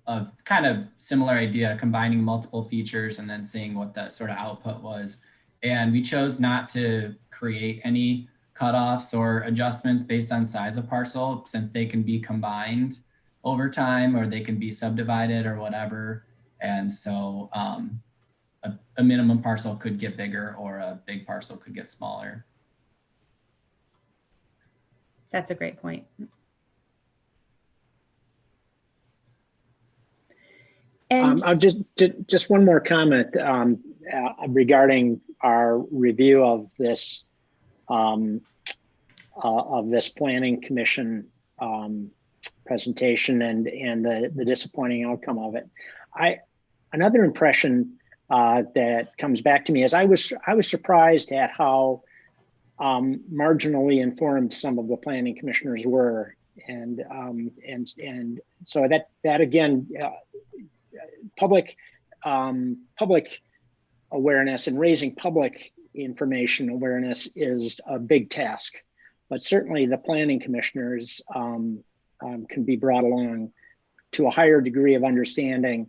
of kind of similar idea, combining multiple features and then seeing what the sort of output was. And we chose not to create any cutoffs or adjustments based on size of parcel, since they can be combined over time, or they can be subdivided or whatever. And so a minimum parcel could get bigger, or a big parcel could get smaller. That's a great point. And just one more comment regarding our review of this planning commission presentation and the disappointing outcome of it. Another impression that comes back to me is I was surprised at how marginally informed some of the planning commissioners were, and so that again, public awareness and raising public information awareness is a big task, but certainly the planning commissioners can be brought along to a higher degree of understanding.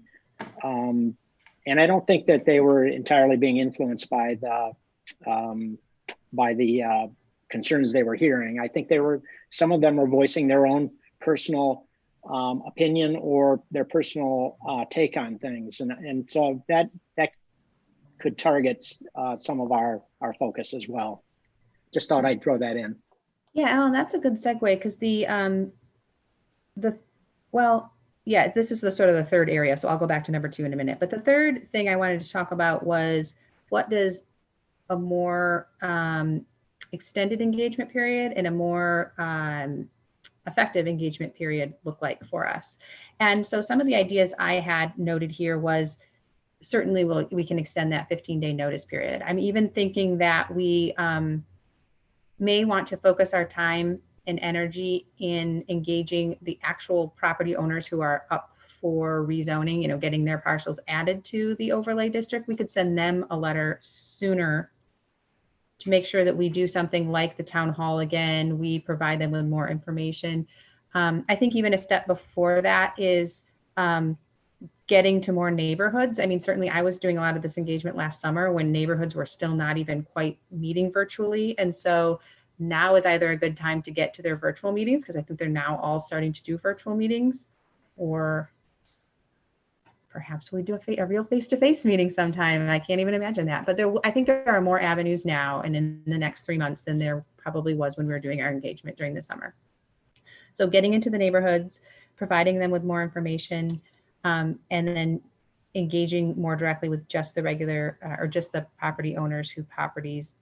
And I don't think that they were entirely being influenced by the concerns they were hearing. I think some of them were voicing their own personal opinion or their personal take on things, and so that could target some of our focus as well. Just thought I'd throw that in. Yeah, Alan, that's a good segue, because this is the sort of the third area. So I'll go back to number 2 in a minute. But the third thing I wanted to talk about was, what does a more extended engagement period and a more effective engagement period look like for us? And so some of the ideas I had noted here was, certainly we can extend that 15-day notice period. I'm even thinking that we may want to focus our time and energy in engaging the actual property owners who are up for rezoning, getting their parcels added to the overlay district. We could send them a letter sooner to make sure that we do something like the town hall again. We provide them with more information. I think even a step before that is getting to more neighborhoods. I mean, certainly I was doing a lot of this engagement last summer when neighborhoods were still not even quite meeting virtually. And so now is either a good time to get to their virtual meetings, because I think they're now all starting to do virtual meetings, or perhaps we do a real face-to-face meeting sometime. I can't even imagine that. But I think there are more avenues now and in the next 3 months than there probably was when we were doing our engagement during the summer. So getting into the neighborhoods, providing them with more information, and then engaging more directly with just the regular or just the property owners whose properties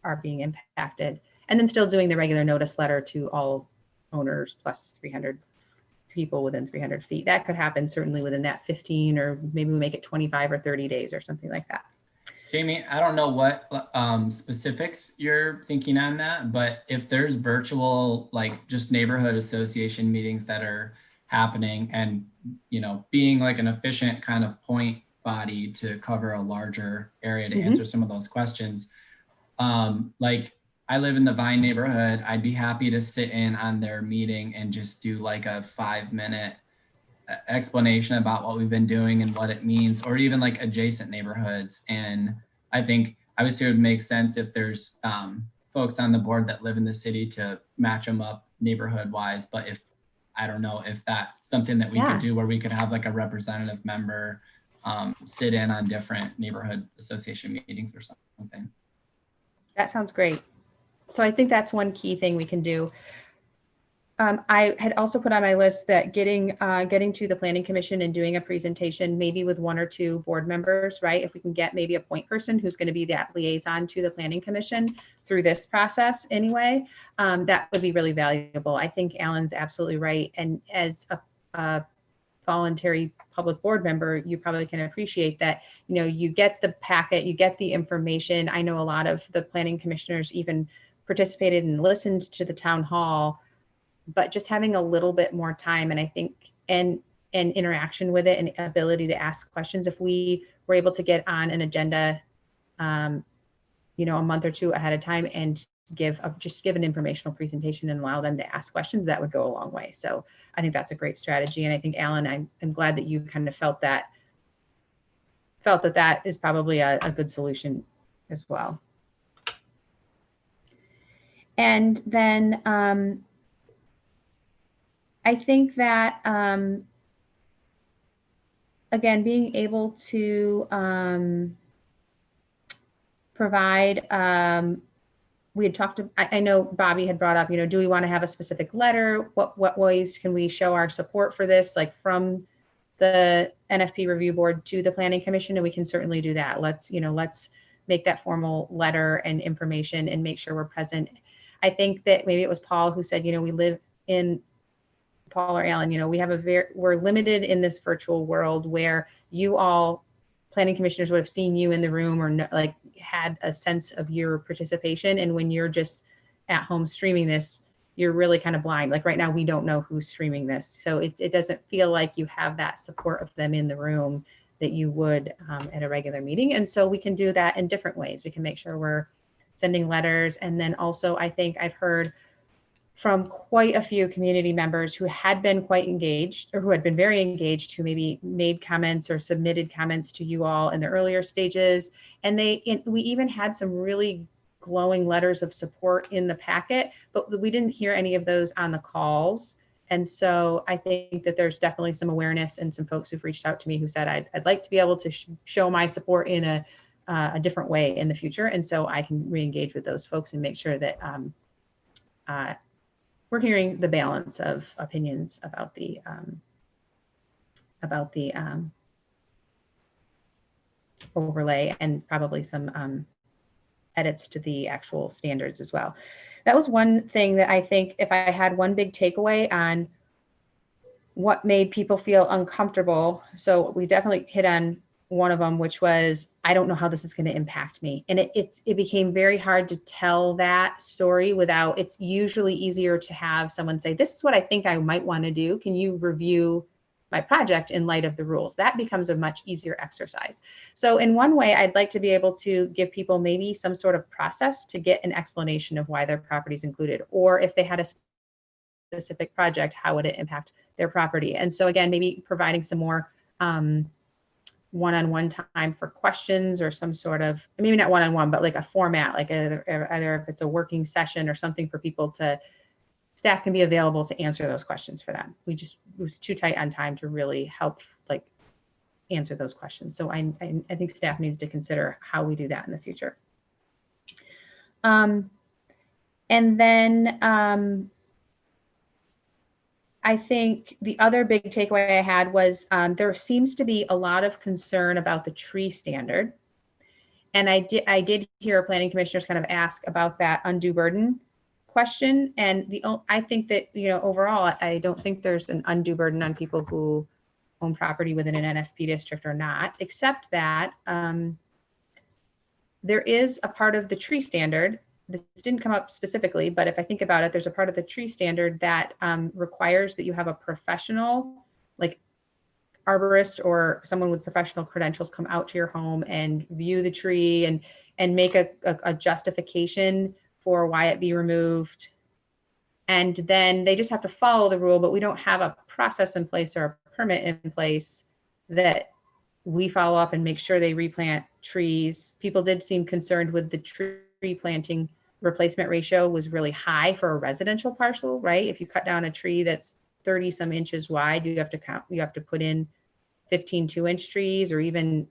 are being impacted, and then still doing the regular notice letter to all owners plus 300 people within 300 feet. That could happen certainly within that 15, or maybe we make it 25 or 30 days or something like that. Jamie, I don't know what specifics you're thinking on that, but if there's virtual, like just neighborhood association meetings that are happening, and being like an efficient kind of point body to cover a larger area to answer some of those questions, like I live in the Vine neighborhood, I'd be happy to sit in on their meeting and just do like a 5-minute explanation about what we've been doing and what it means, or even like adjacent neighborhoods. And I think obviously it would make sense if there's folks on the board that live in the city to match them up neighborhood wise. But I don't know if that's something that we could do, where we could have like a representative member sit in on different neighborhood association meetings or something. That sounds great. So I think that's one key thing we can do. I had also put on my list that getting to the Planning Commission and doing a presentation, maybe with 1 or 2 board members, right? If we can get maybe a point person who's going to be that liaison to the Planning Commission through this process anyway, that would be really valuable. I think Alan's absolutely right. And as a voluntary public board member, you probably can appreciate that, you get the packet, you get the information. I know a lot of the planning commissioners even participated and listened to the town hall, but just having a little bit more time, and I think, and interaction with it and ability to ask questions. If we were able to get on an agenda, a month or 2 ahead of time and give an informational presentation and allow them to ask questions, that would go a long way. So I think that's a great strategy. And I think, Alan, I'm glad that you kind of felt that is probably a good solution as well. And then I think that, again, being able to provide, we had talked, I know Bobby had brought up, do we want to have a specific letter? What ways can we show our support for this, like from the NFP review board to the Planning Commission? And we can certainly do that. Let's make that formal letter and information and make sure we're present. I think that maybe it was Paul who said, we live in, Paul or Alan, we have we're limited in this virtual world where you all planning commissioners would have seen you in the room or like had a sense of your participation. And when you're just at home streaming this, you're really kind of blind. Like right now, we don't know who's streaming this. So it doesn't feel like you have that support of them in the room that you would at a regular meeting. And so we can do that in different ways. We can make sure we're sending letters. And then also, I think I've heard from quite a few community members who had been quite engaged or who had been very engaged, who maybe made comments or submitted comments to you all in the earlier stages. And we even had some really glowing letters of support in the packet, but we didn't hear any of those on the calls. And so I think that there's definitely some awareness, and some folks who've reached out to me who said, I'd like to be able to show my support in a different way in the future. And so I can re-engage with those folks and make sure that we're hearing the balance of opinions about the overlay, and probably some edits to the actual standards as well. That was one thing that I think, if I had one big takeaway on what made people feel uncomfortable. So we definitely hit on one of them, which was, I don't know how this is going to impact me. And it became very hard to tell that story without, it's usually easier to have someone say, this is what I think I might want to do. Can you review my project in light of the rules? That becomes a much easier exercise. So in one way, I'd like to be able to give people maybe some sort of process to get an explanation of why their property is included, or if they had a specific project, how would it impact their property? And so again, maybe providing some more one-on-one time for questions, or some sort of, maybe not one-on-one, but like a format, like either if it's a working session or something for people to, staff can be available to answer those questions for them. It was too tight on time to really help like answer those questions. So I think staff needs to consider how we do that in the future. And then I think the other big takeaway I had was there seems to be a lot of concern about the tree standard. And I did hear planning commissioners kind of ask about that undue burden question. And I think that, overall, I don't think there's an undue burden on people who own property within an NFP district or not, except that there is a part of the tree standard. This didn't come up specifically, but if I think about it, there's a part of the tree standard that requires that you have a professional, like arborist or someone with professional credentials, come out to your home and view the tree and make a justification for why it be removed. And then they just have to follow the rule, but we don't have a process in place or a permit in place that we follow up and make sure they replant trees. People did seem concerned with the tree planting replacement ratio was really high for a residential parcel, right? If you cut down a tree that's 30 some inches wide, you have to put in 15 2-inch trees, or even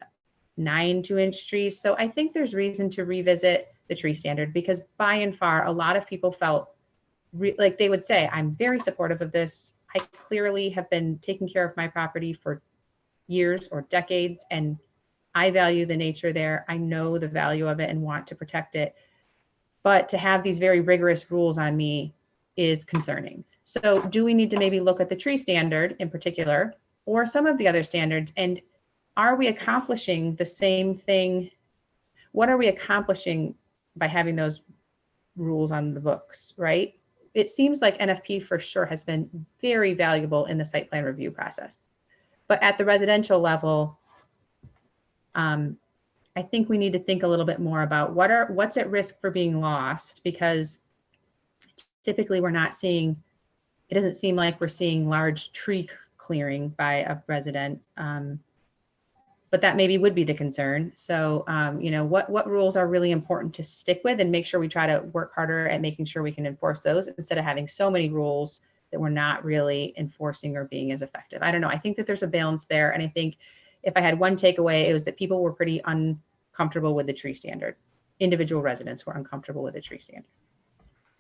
9 2-inch trees. So I think there's reason to revisit the tree standard, because by and far, a lot of people felt like they would say, I'm very supportive of this. I clearly have been taking care of my property for years or decades, and I value the nature there. I know the value of it and want to protect it. But to have these very rigorous rules on me is concerning. So do we need to maybe look at the tree standard in particular, or some of the other standards? And are we accomplishing the same thing? What are we accomplishing by having those rules on the books, right? It seems like NFP for sure has been very valuable in the site plan review process. But at the residential level, I think we need to think a little bit more about what's at risk for being lost, because typically we're not seeing, it doesn't seem like we're seeing large tree clearing by a resident. But that maybe would be the concern. So, what rules are really important to stick with, and make sure we try to work harder at making sure we can enforce those, instead of having so many rules that we're not really enforcing or being as effective. I don't know. I think that there's a balance there. And I think if I had one takeaway, it was that people were pretty uncomfortable with the tree standard. Individual residents were uncomfortable with the tree standard.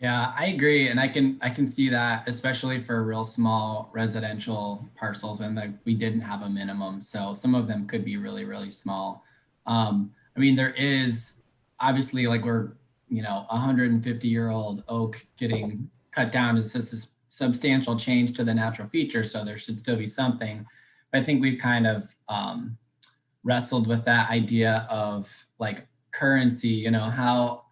Yeah, I agree. And I can see that, especially for real small residential parcels, and we didn't have a minimum. So some of them could be really, really small. I mean, there is obviously, like, we're, 150-year-old oak getting cut down is just a substantial change to the natural feature. So there should still be something. But I think we've kind of wrestled with that idea of like currency, you know, how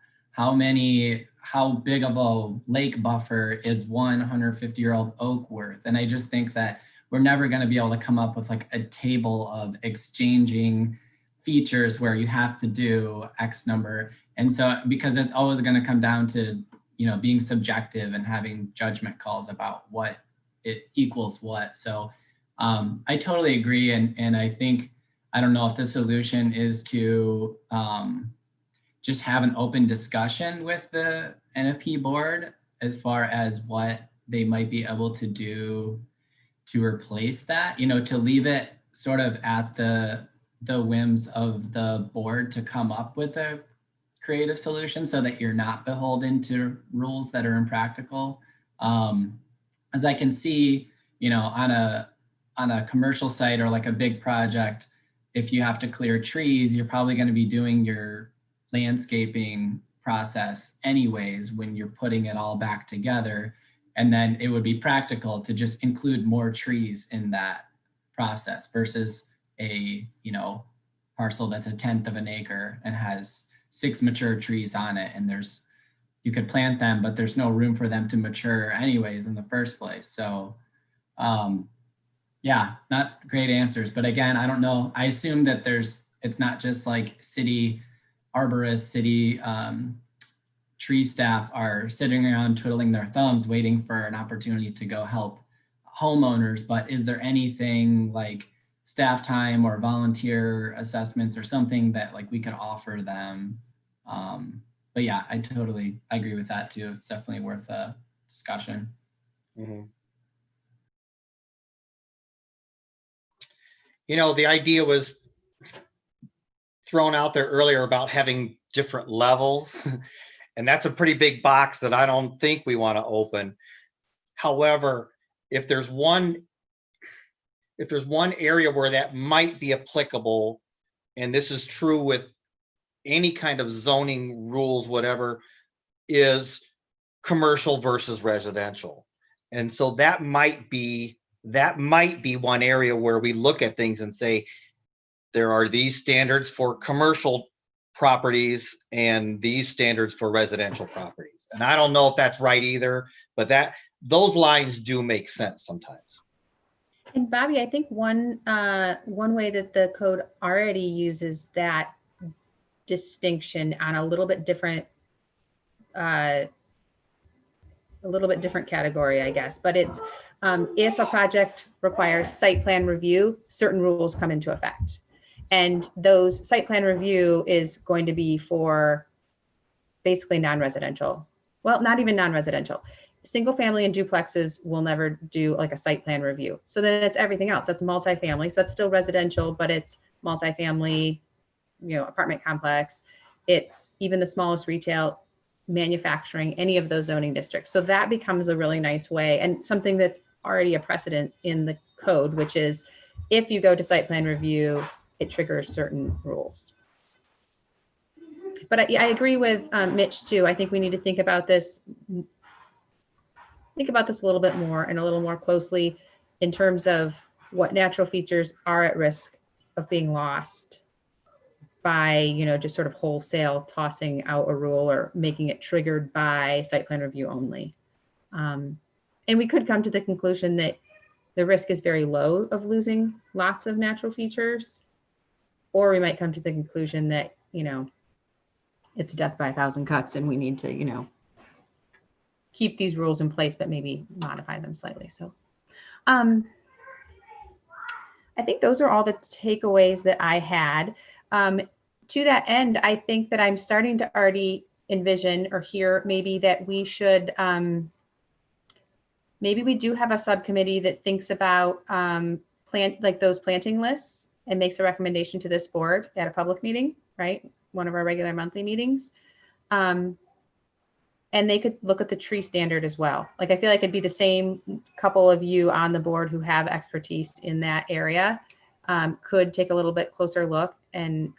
big of a lake buffer is 150-year-old oak worth? And I just think that we're never going to be able to come up with like a table of exchanging features where you have to do X number. And so, because it's always going to come down to, you know, being subjective and having judgment calls about what it equals what. So I totally agree. And I think, I don't know if the solution is to just have an open discussion with the NFP board as far as what they might be able to do to replace that, you know, to leave it sort of at the whims of the board to come up with a creative solution so that you're not beholden to rules that are impractical. As I can see, you know, on a commercial site or like a big project, if you have to clear trees, you're probably going to be doing your landscaping process anyways when you're putting it all back together. And then it would be practical to just include more trees in that process versus a, you know, parcel that's 1/10 of an acre and has 6 mature trees on it. And you could plant them, but there's no room for them to mature anyways in the first place. So yeah, not great answers. But again, I don't know. I assume that it's not just like city arborists, city tree staff are sitting around twiddling their thumbs waiting for an opportunity to go help homeowners, but is there anything like staff time or volunteer assessments or something that like we could offer them? But yeah, I agree with that too. It's definitely worth a discussion. Mm-hmm. You know, the idea was thrown out there earlier about having different levels. And that's a pretty big box that I don't think we want to open. However, if there's one area where that might be applicable, and this is true with any kind of zoning rules, whatever, is commercial versus residential. And so that might be one area where we look at things and say, there are these standards for commercial properties and these standards for residential properties. And I don't know if that's right either, but those lines do make sense sometimes. And Bobby, I think one way that the code already uses that distinction on a little bit different category, I guess, but it's if a project requires site plan review, certain rules come into effect. And those site plan review is going to be for basically non-residential. Well, not even non-residential. Single family and duplexes will never do like a site plan review. So then it's everything else. That's multifamily. So that's still residential, but it's multifamily, you know, apartment complex. It's even the smallest retail, manufacturing, any of those zoning districts. So that becomes a really nice way, and something that's already a precedent in the code, which is if you go to site plan review, it triggers certain rules. But I agree with Mitch too. I think we need to think about this a little bit more and a little more closely in terms of what natural features are at risk of being lost by, you know, just sort of wholesale tossing out a rule or making it triggered by site plan review only. And we could come to the conclusion that the risk is very low of losing lots of natural features, or we might come to the conclusion that, you know, it's death by 1,000 cuts and we need to, you know, keep these rules in place, but maybe modify them slightly. So I think those are all the takeaways that I had. To that end, I think that I'm starting to already envision or hear maybe that we should, maybe we do have a subcommittee that thinks about like those planting lists and makes a recommendation to this board at a public meeting, right? One of our regular monthly meetings. And they could look at the tree standard as well. Like, I feel like it'd be the same couple of you on the board who have expertise in that area could take a little bit closer look and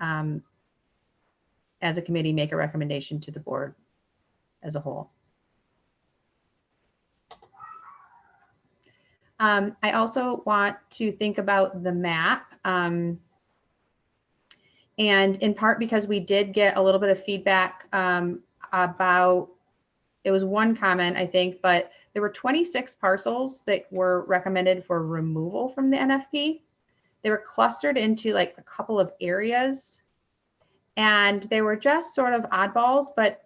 as a committee, make a recommendation to the board as a whole. I also want to think about the map. And in part because we did get a little bit of feedback about, it was one comment, I think, but there were 26 parcels that were recommended for removal from the NFP. They were clustered into like a couple of areas, and they were just sort of oddballs, but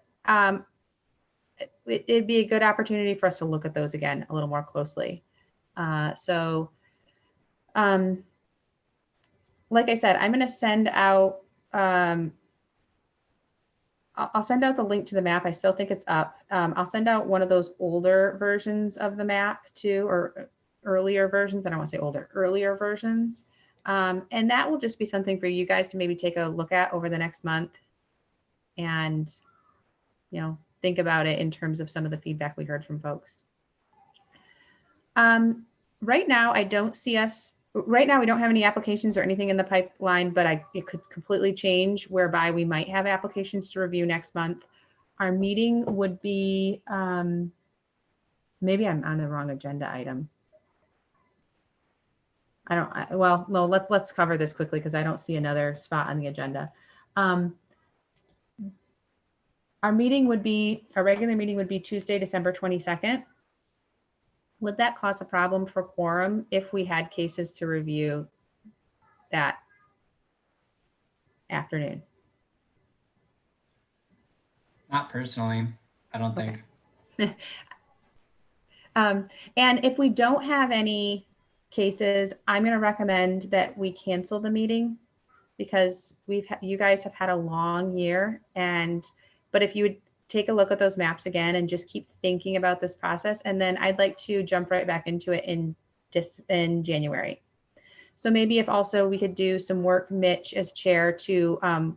it'd be a good opportunity for us to look at those again a little more closely. Like I said, I'm going to send out, I'll send out the link to the map. I still think it's up. I'll send out one of those older versions of the map too, or earlier versions. I don't want to say older, earlier versions. And that will just be something for you guys to maybe take a look at over the next month and, you know, think about it in terms of some of the feedback we heard from folks. Right now, I don't see us, right now we don't have any applications or anything in the pipeline, but it could completely change whereby we might have applications to review next month. Our meeting would be, maybe I'm on the wrong agenda item. Well, no, let's cover this quickly because I don't see another spot on the agenda. Our meeting would be, our regular meeting would be Tuesday, December 22nd. Would that cause a problem for quorum if we had cases to review that afternoon? Not personally, I don't think. And if we don't have any cases, I'm going to recommend that we cancel the meeting because you guys have had a long year, but if you would take a look at those maps again and just keep thinking about this process, and then I'd like to jump right back into it in January. So maybe if also we could do some work, Mitch as chair, to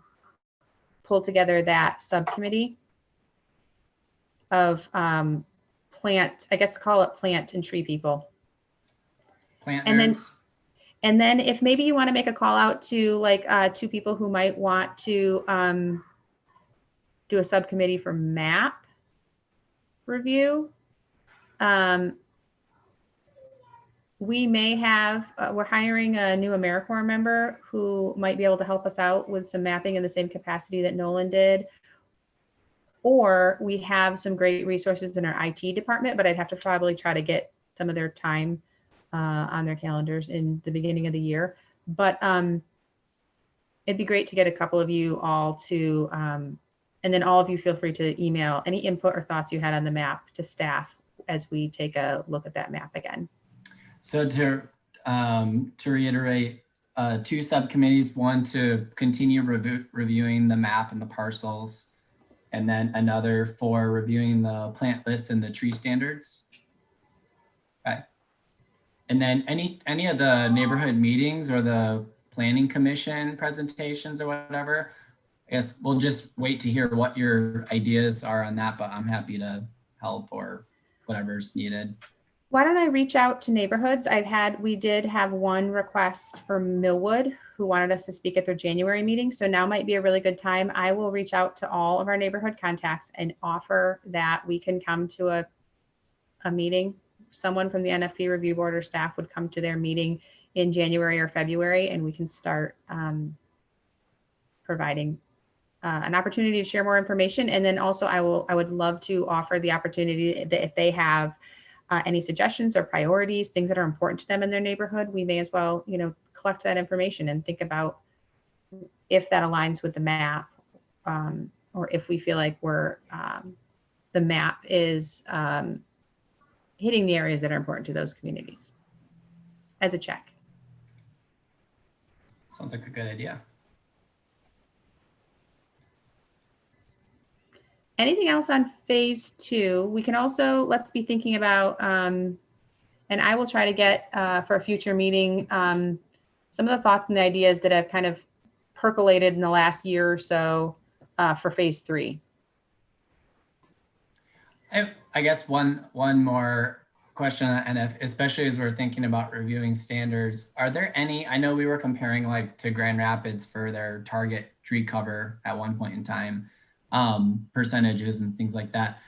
pull together that subcommittee of plant, I guess call it plant and tree people. Plant And nerds. then if maybe you want to make a call out to like 2 people who might want to do a subcommittee for map review. We may have, we're hiring a new AmeriCorps member who might be able to help us out with some mapping in the same capacity that Nolan did. Or we have some great resources in our IT department, but I'd have to probably try to get some of their time on their calendars in the beginning of the year. But it'd be great to get a couple of you all to, and then all of you feel free to email any input or thoughts you had on the map to staff as we take a look at that map again. So to reiterate, 2 subcommittees, one to continue reviewing the map and the parcels, and then another for reviewing the plant lists and the tree standards. Okay. And then any of the neighborhood meetings or the planning commission presentations or whatever, I guess we'll just wait to hear what your ideas are on that, but I'm happy to help or whatever's needed. Why don't I reach out to neighborhoods? We did have one request for Millwood who wanted us to speak at their January meeting. So now might be a really good time. I will reach out to all of our neighborhood contacts and offer that we can come to a meeting. Someone from the NFP review board or staff would come to their meeting in January or February, and we can start providing an opportunity to share more information. And then also I would love to offer the opportunity that if they have any suggestions or priorities, things that are important to them in their neighborhood, we may as well, collect that information and think about if that aligns with the map, or if we feel like the map is hitting the areas that are important to those communities as a check. Sounds like a good idea. Anything else on phase 2? We can also, let's be thinking about, and I will try to get for a future meeting, some of the thoughts and the ideas that have kind of percolated in the last year or so for phase 3. I guess one more question on NF, especially as we're thinking about reviewing standards. Are there any, I know we were comparing like to Grand Rapids for their target tree cover at one point in time, percentages and things like that.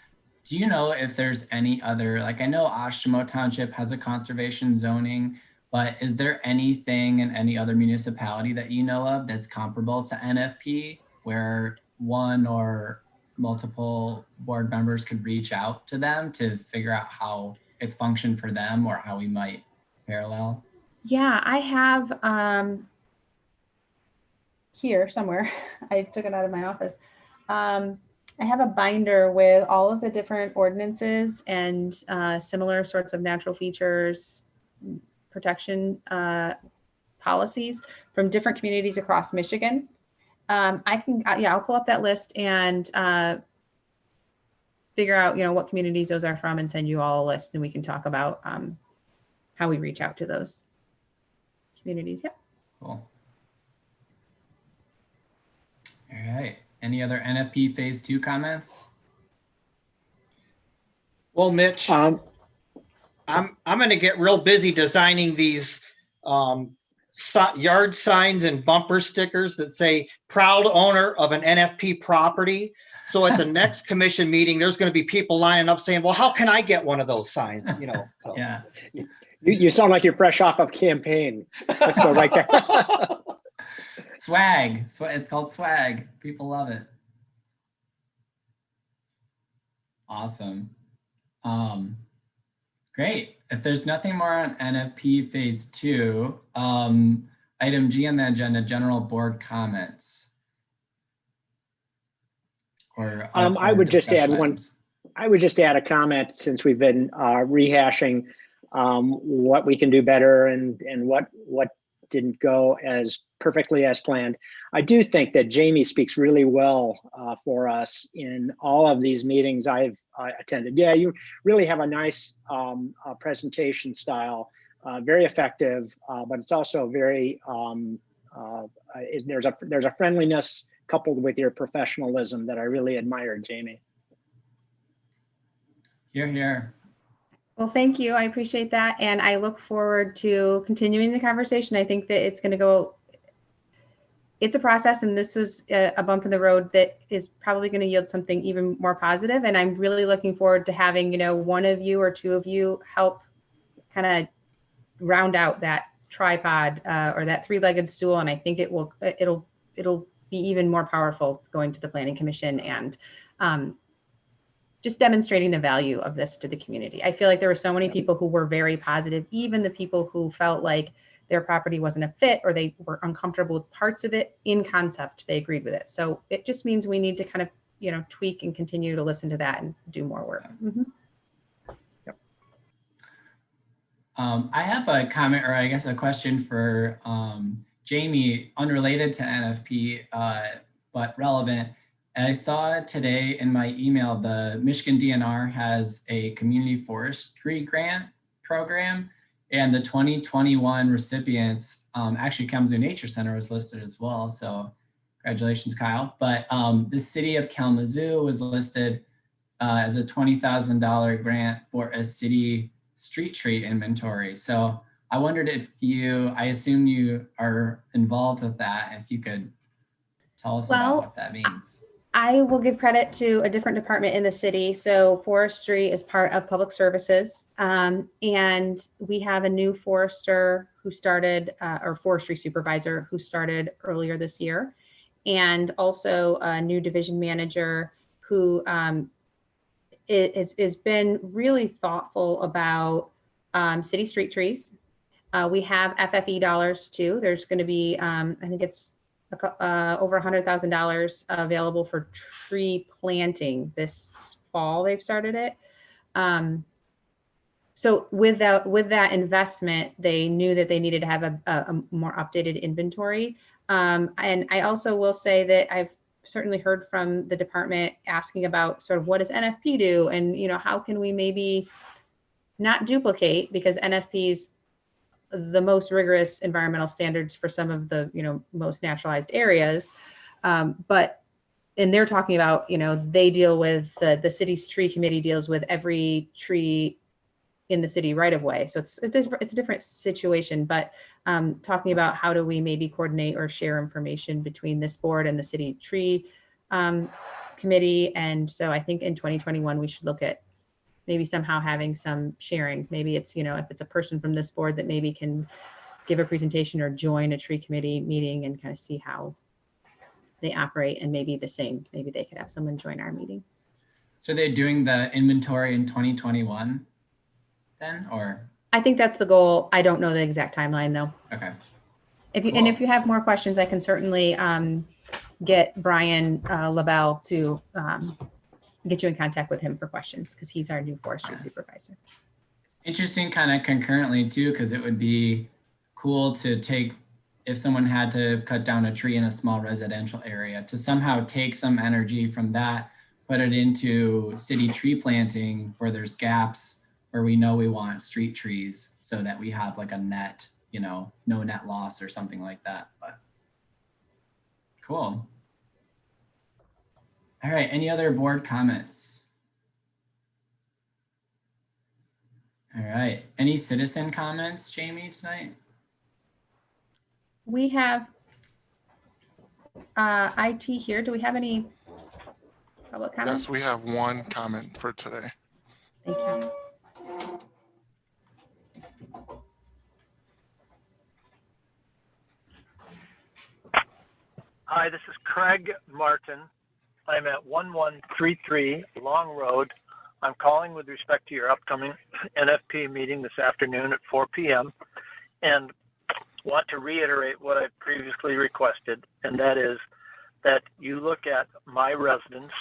Do you know if there's any other, like I know Ashimo Township has a conservation zoning. but is there anything in any other municipality that you know of that's comparable to NFP where one or multiple board members could reach out to them to figure out how it's functioned for them or how we might parallel? Yeah, I have here somewhere. I took it out of my office. I have a binder with all of the different ordinances and similar sorts of natural features protection policies from different communities across Michigan. I can, yeah, I'll pull up that list and figure out, what communities those are from and send you all a list, and we can talk about how we reach out to those communities. Yeah. Cool. All right. Any other NFP Phase 2 comments? Well, Mitch, I'm going to get real busy designing these yard signs and bumper stickers that say "Proud owner of an NFP property." So at the next commission meeting, there's going to be people lining up saying, "Well, how can I get one of those signs?" So. Yeah. You sound like you're fresh off of campaign. Let's go right there. Swag. It's called swag. People love it. Awesome. Great. If there's nothing more on NFP Phase 2, item G on the agenda, general board comments. Or I would just add items. I would just add a comment, since we've been rehashing what we can do better and what didn't go as perfectly as planned. I do think that Jamie speaks really well for us in all of these meetings I've attended. Yeah, you really have a nice presentation style, very effective, but it's also very, there's a friendliness coupled with your professionalism that I really admired, Jamie. Hear, hear. Well, thank you. I appreciate that. And I look forward to continuing the conversation. I think that it's going to go, it's a process, and this was a bump in the road that is probably going to yield something even more positive. And I'm really looking forward to having, one of you or two of you help kind of round out that tripod or that three-legged stool. And I think it'll be even more powerful going to the Planning Commission and just demonstrating the value of this to the community. I feel like there were so many people who were very positive, even the people who felt like their property wasn't a fit or they were uncomfortable with parts of it. In concept, they agreed with it. So it just means we need to kind of, tweak and continue to listen to that and do more work. Mm-hmm. Yep. I have a comment, or I guess a question for Jamie, unrelated to NFP, but relevant. I saw today in my email, the Michigan DNR has a community forestry grant program, and the 2021 recipients, actually Kalamazoo Nature Center was listed as well. So congratulations, Kyle. But the city of Kalamazoo was listed as a $20,000 grant for a city street tree inventory. So I wondered if I assume you are involved with that, if you could tell us about what that means. I will give credit to a different department in the city. So forestry is part of public services. And we have a new forester who started, or forestry supervisor who started earlier this year. And also a new division manager who has been really thoughtful about city street trees. We have FFE dollars too. There's going to be, I think it's over $100,000 available for tree planting this fall. They've started it. So with that investment, they knew that they needed to have a more updated inventory. And I also will say that I've certainly heard from the department asking about sort of what does NFP do, and how can we maybe not duplicate, because NFP's the most rigorous environmental standards for some of the, most naturalized areas. And they're talking about, they deal with the city's tree committee deals with every tree in the city right of way. So it's a different situation, but talking about how do we maybe coordinate or share information between this board and the city tree committee. And so I think in 2021, we should look at maybe somehow having some sharing. Maybe it's, if it's a person from this board that maybe can give a presentation or join a tree committee meeting and kind of see how they operate, and maybe the same. Maybe they could have someone join our meeting. So they're doing the inventory in 2021 then, or? I think that's the goal. I don't know the exact timeline though. Okay. If you Cool. if you have more questions, I can certainly get Brian LaBelle to get you in contact with him for questions, because he's our new forestry supervisor. Interesting, kind of concurrently too, because it would be cool to take, if someone had to cut down a tree in a small residential area, to somehow take some energy from that, put it into city tree planting where there's gaps where we know we want street trees, so that we have like a net, no net loss or something like that. But cool. All right, any other board comments? All right, any citizen comments, Jamie, tonight? We have IT here. Do we have any public comments? Yes, we have one comment for today. Thank you. Hi, this is Craig Martin. I'm at 1133 Long Road. I'm calling with respect to your upcoming NFP meeting this afternoon at 4 p.m. and want to reiterate what I previously requested, and that is that you look at my residents,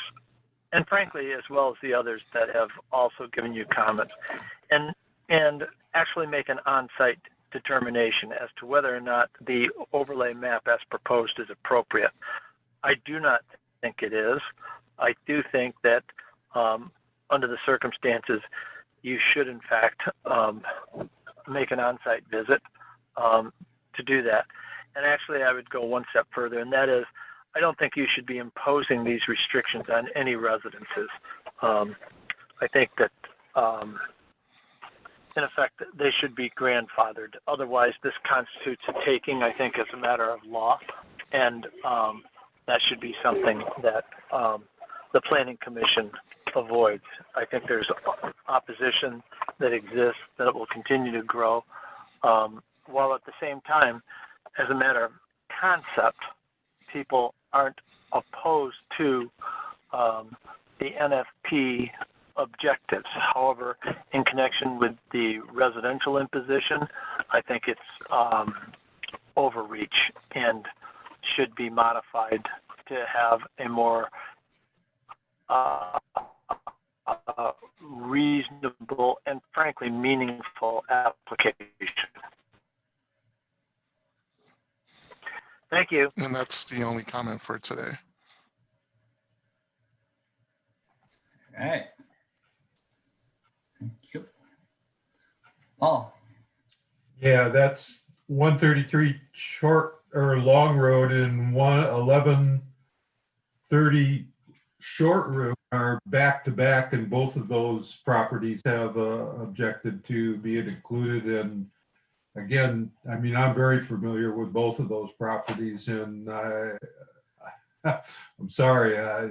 and frankly, as well as the others that have also given you comments, and actually make an on-site determination as to whether or not the overlay map as proposed is appropriate. I do not think it is. I do think that under the circumstances, you should in fact make an on-site visit to do that. And actually, I would go one step further, and that is, I don't think you should be imposing these restrictions on any residences. I think that in effect, they should be grandfathered. Otherwise, this constitutes a taking, I think, as a matter of law. And that should be something that the Planning Commission avoids. I think there's opposition that exists, that it will continue to grow, while at the same time, as a matter of concept, people aren't opposed to the NFP objectives. However, in connection with the residential imposition, I think it's overreach and should be modified to have a more reasonable and frankly meaningful application. Thank you. And that's the only comment for today. All right. Thank you. Paul. Yeah, that's 133 short or long road and 1130 short road are back to back, and both of those properties have objected to being included. And again, I mean, I'm very familiar with both of those properties, and I'm sorry, I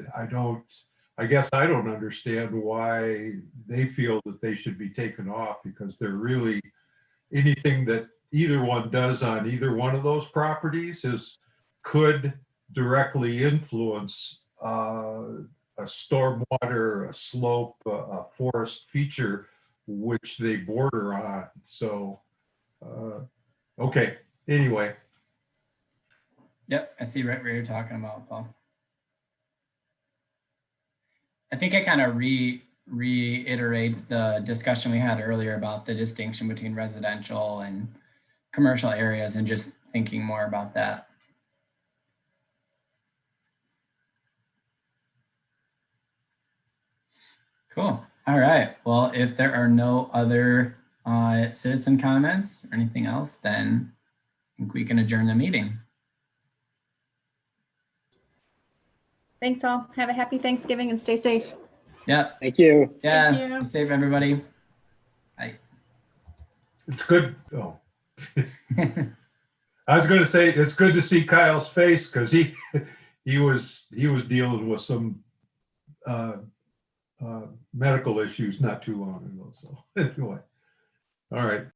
guess I don't understand why they feel that they should be taken off, because they're really, anything that either one does on either one of those properties could directly influence a stormwater, a slope, a forest feature, which they border on. So, okay, anyway. Yep, I see right where you're talking about, Paul. I think it kind of reiterates the discussion we had earlier about the distinction between residential and commercial areas, and just thinking more about that. Cool. All right. Well, if there are no other citizen comments or anything else, then I think we can adjourn the meeting. Thanks all. Have a happy Thanksgiving and stay safe. Yep. Thank you. Yeah. Thank you. Be safe, everybody. Bye. It's good. Oh. I was going to say it's good to see Kyle's face, because he was dealing with some medical issues not too long ago. So anyway, all right.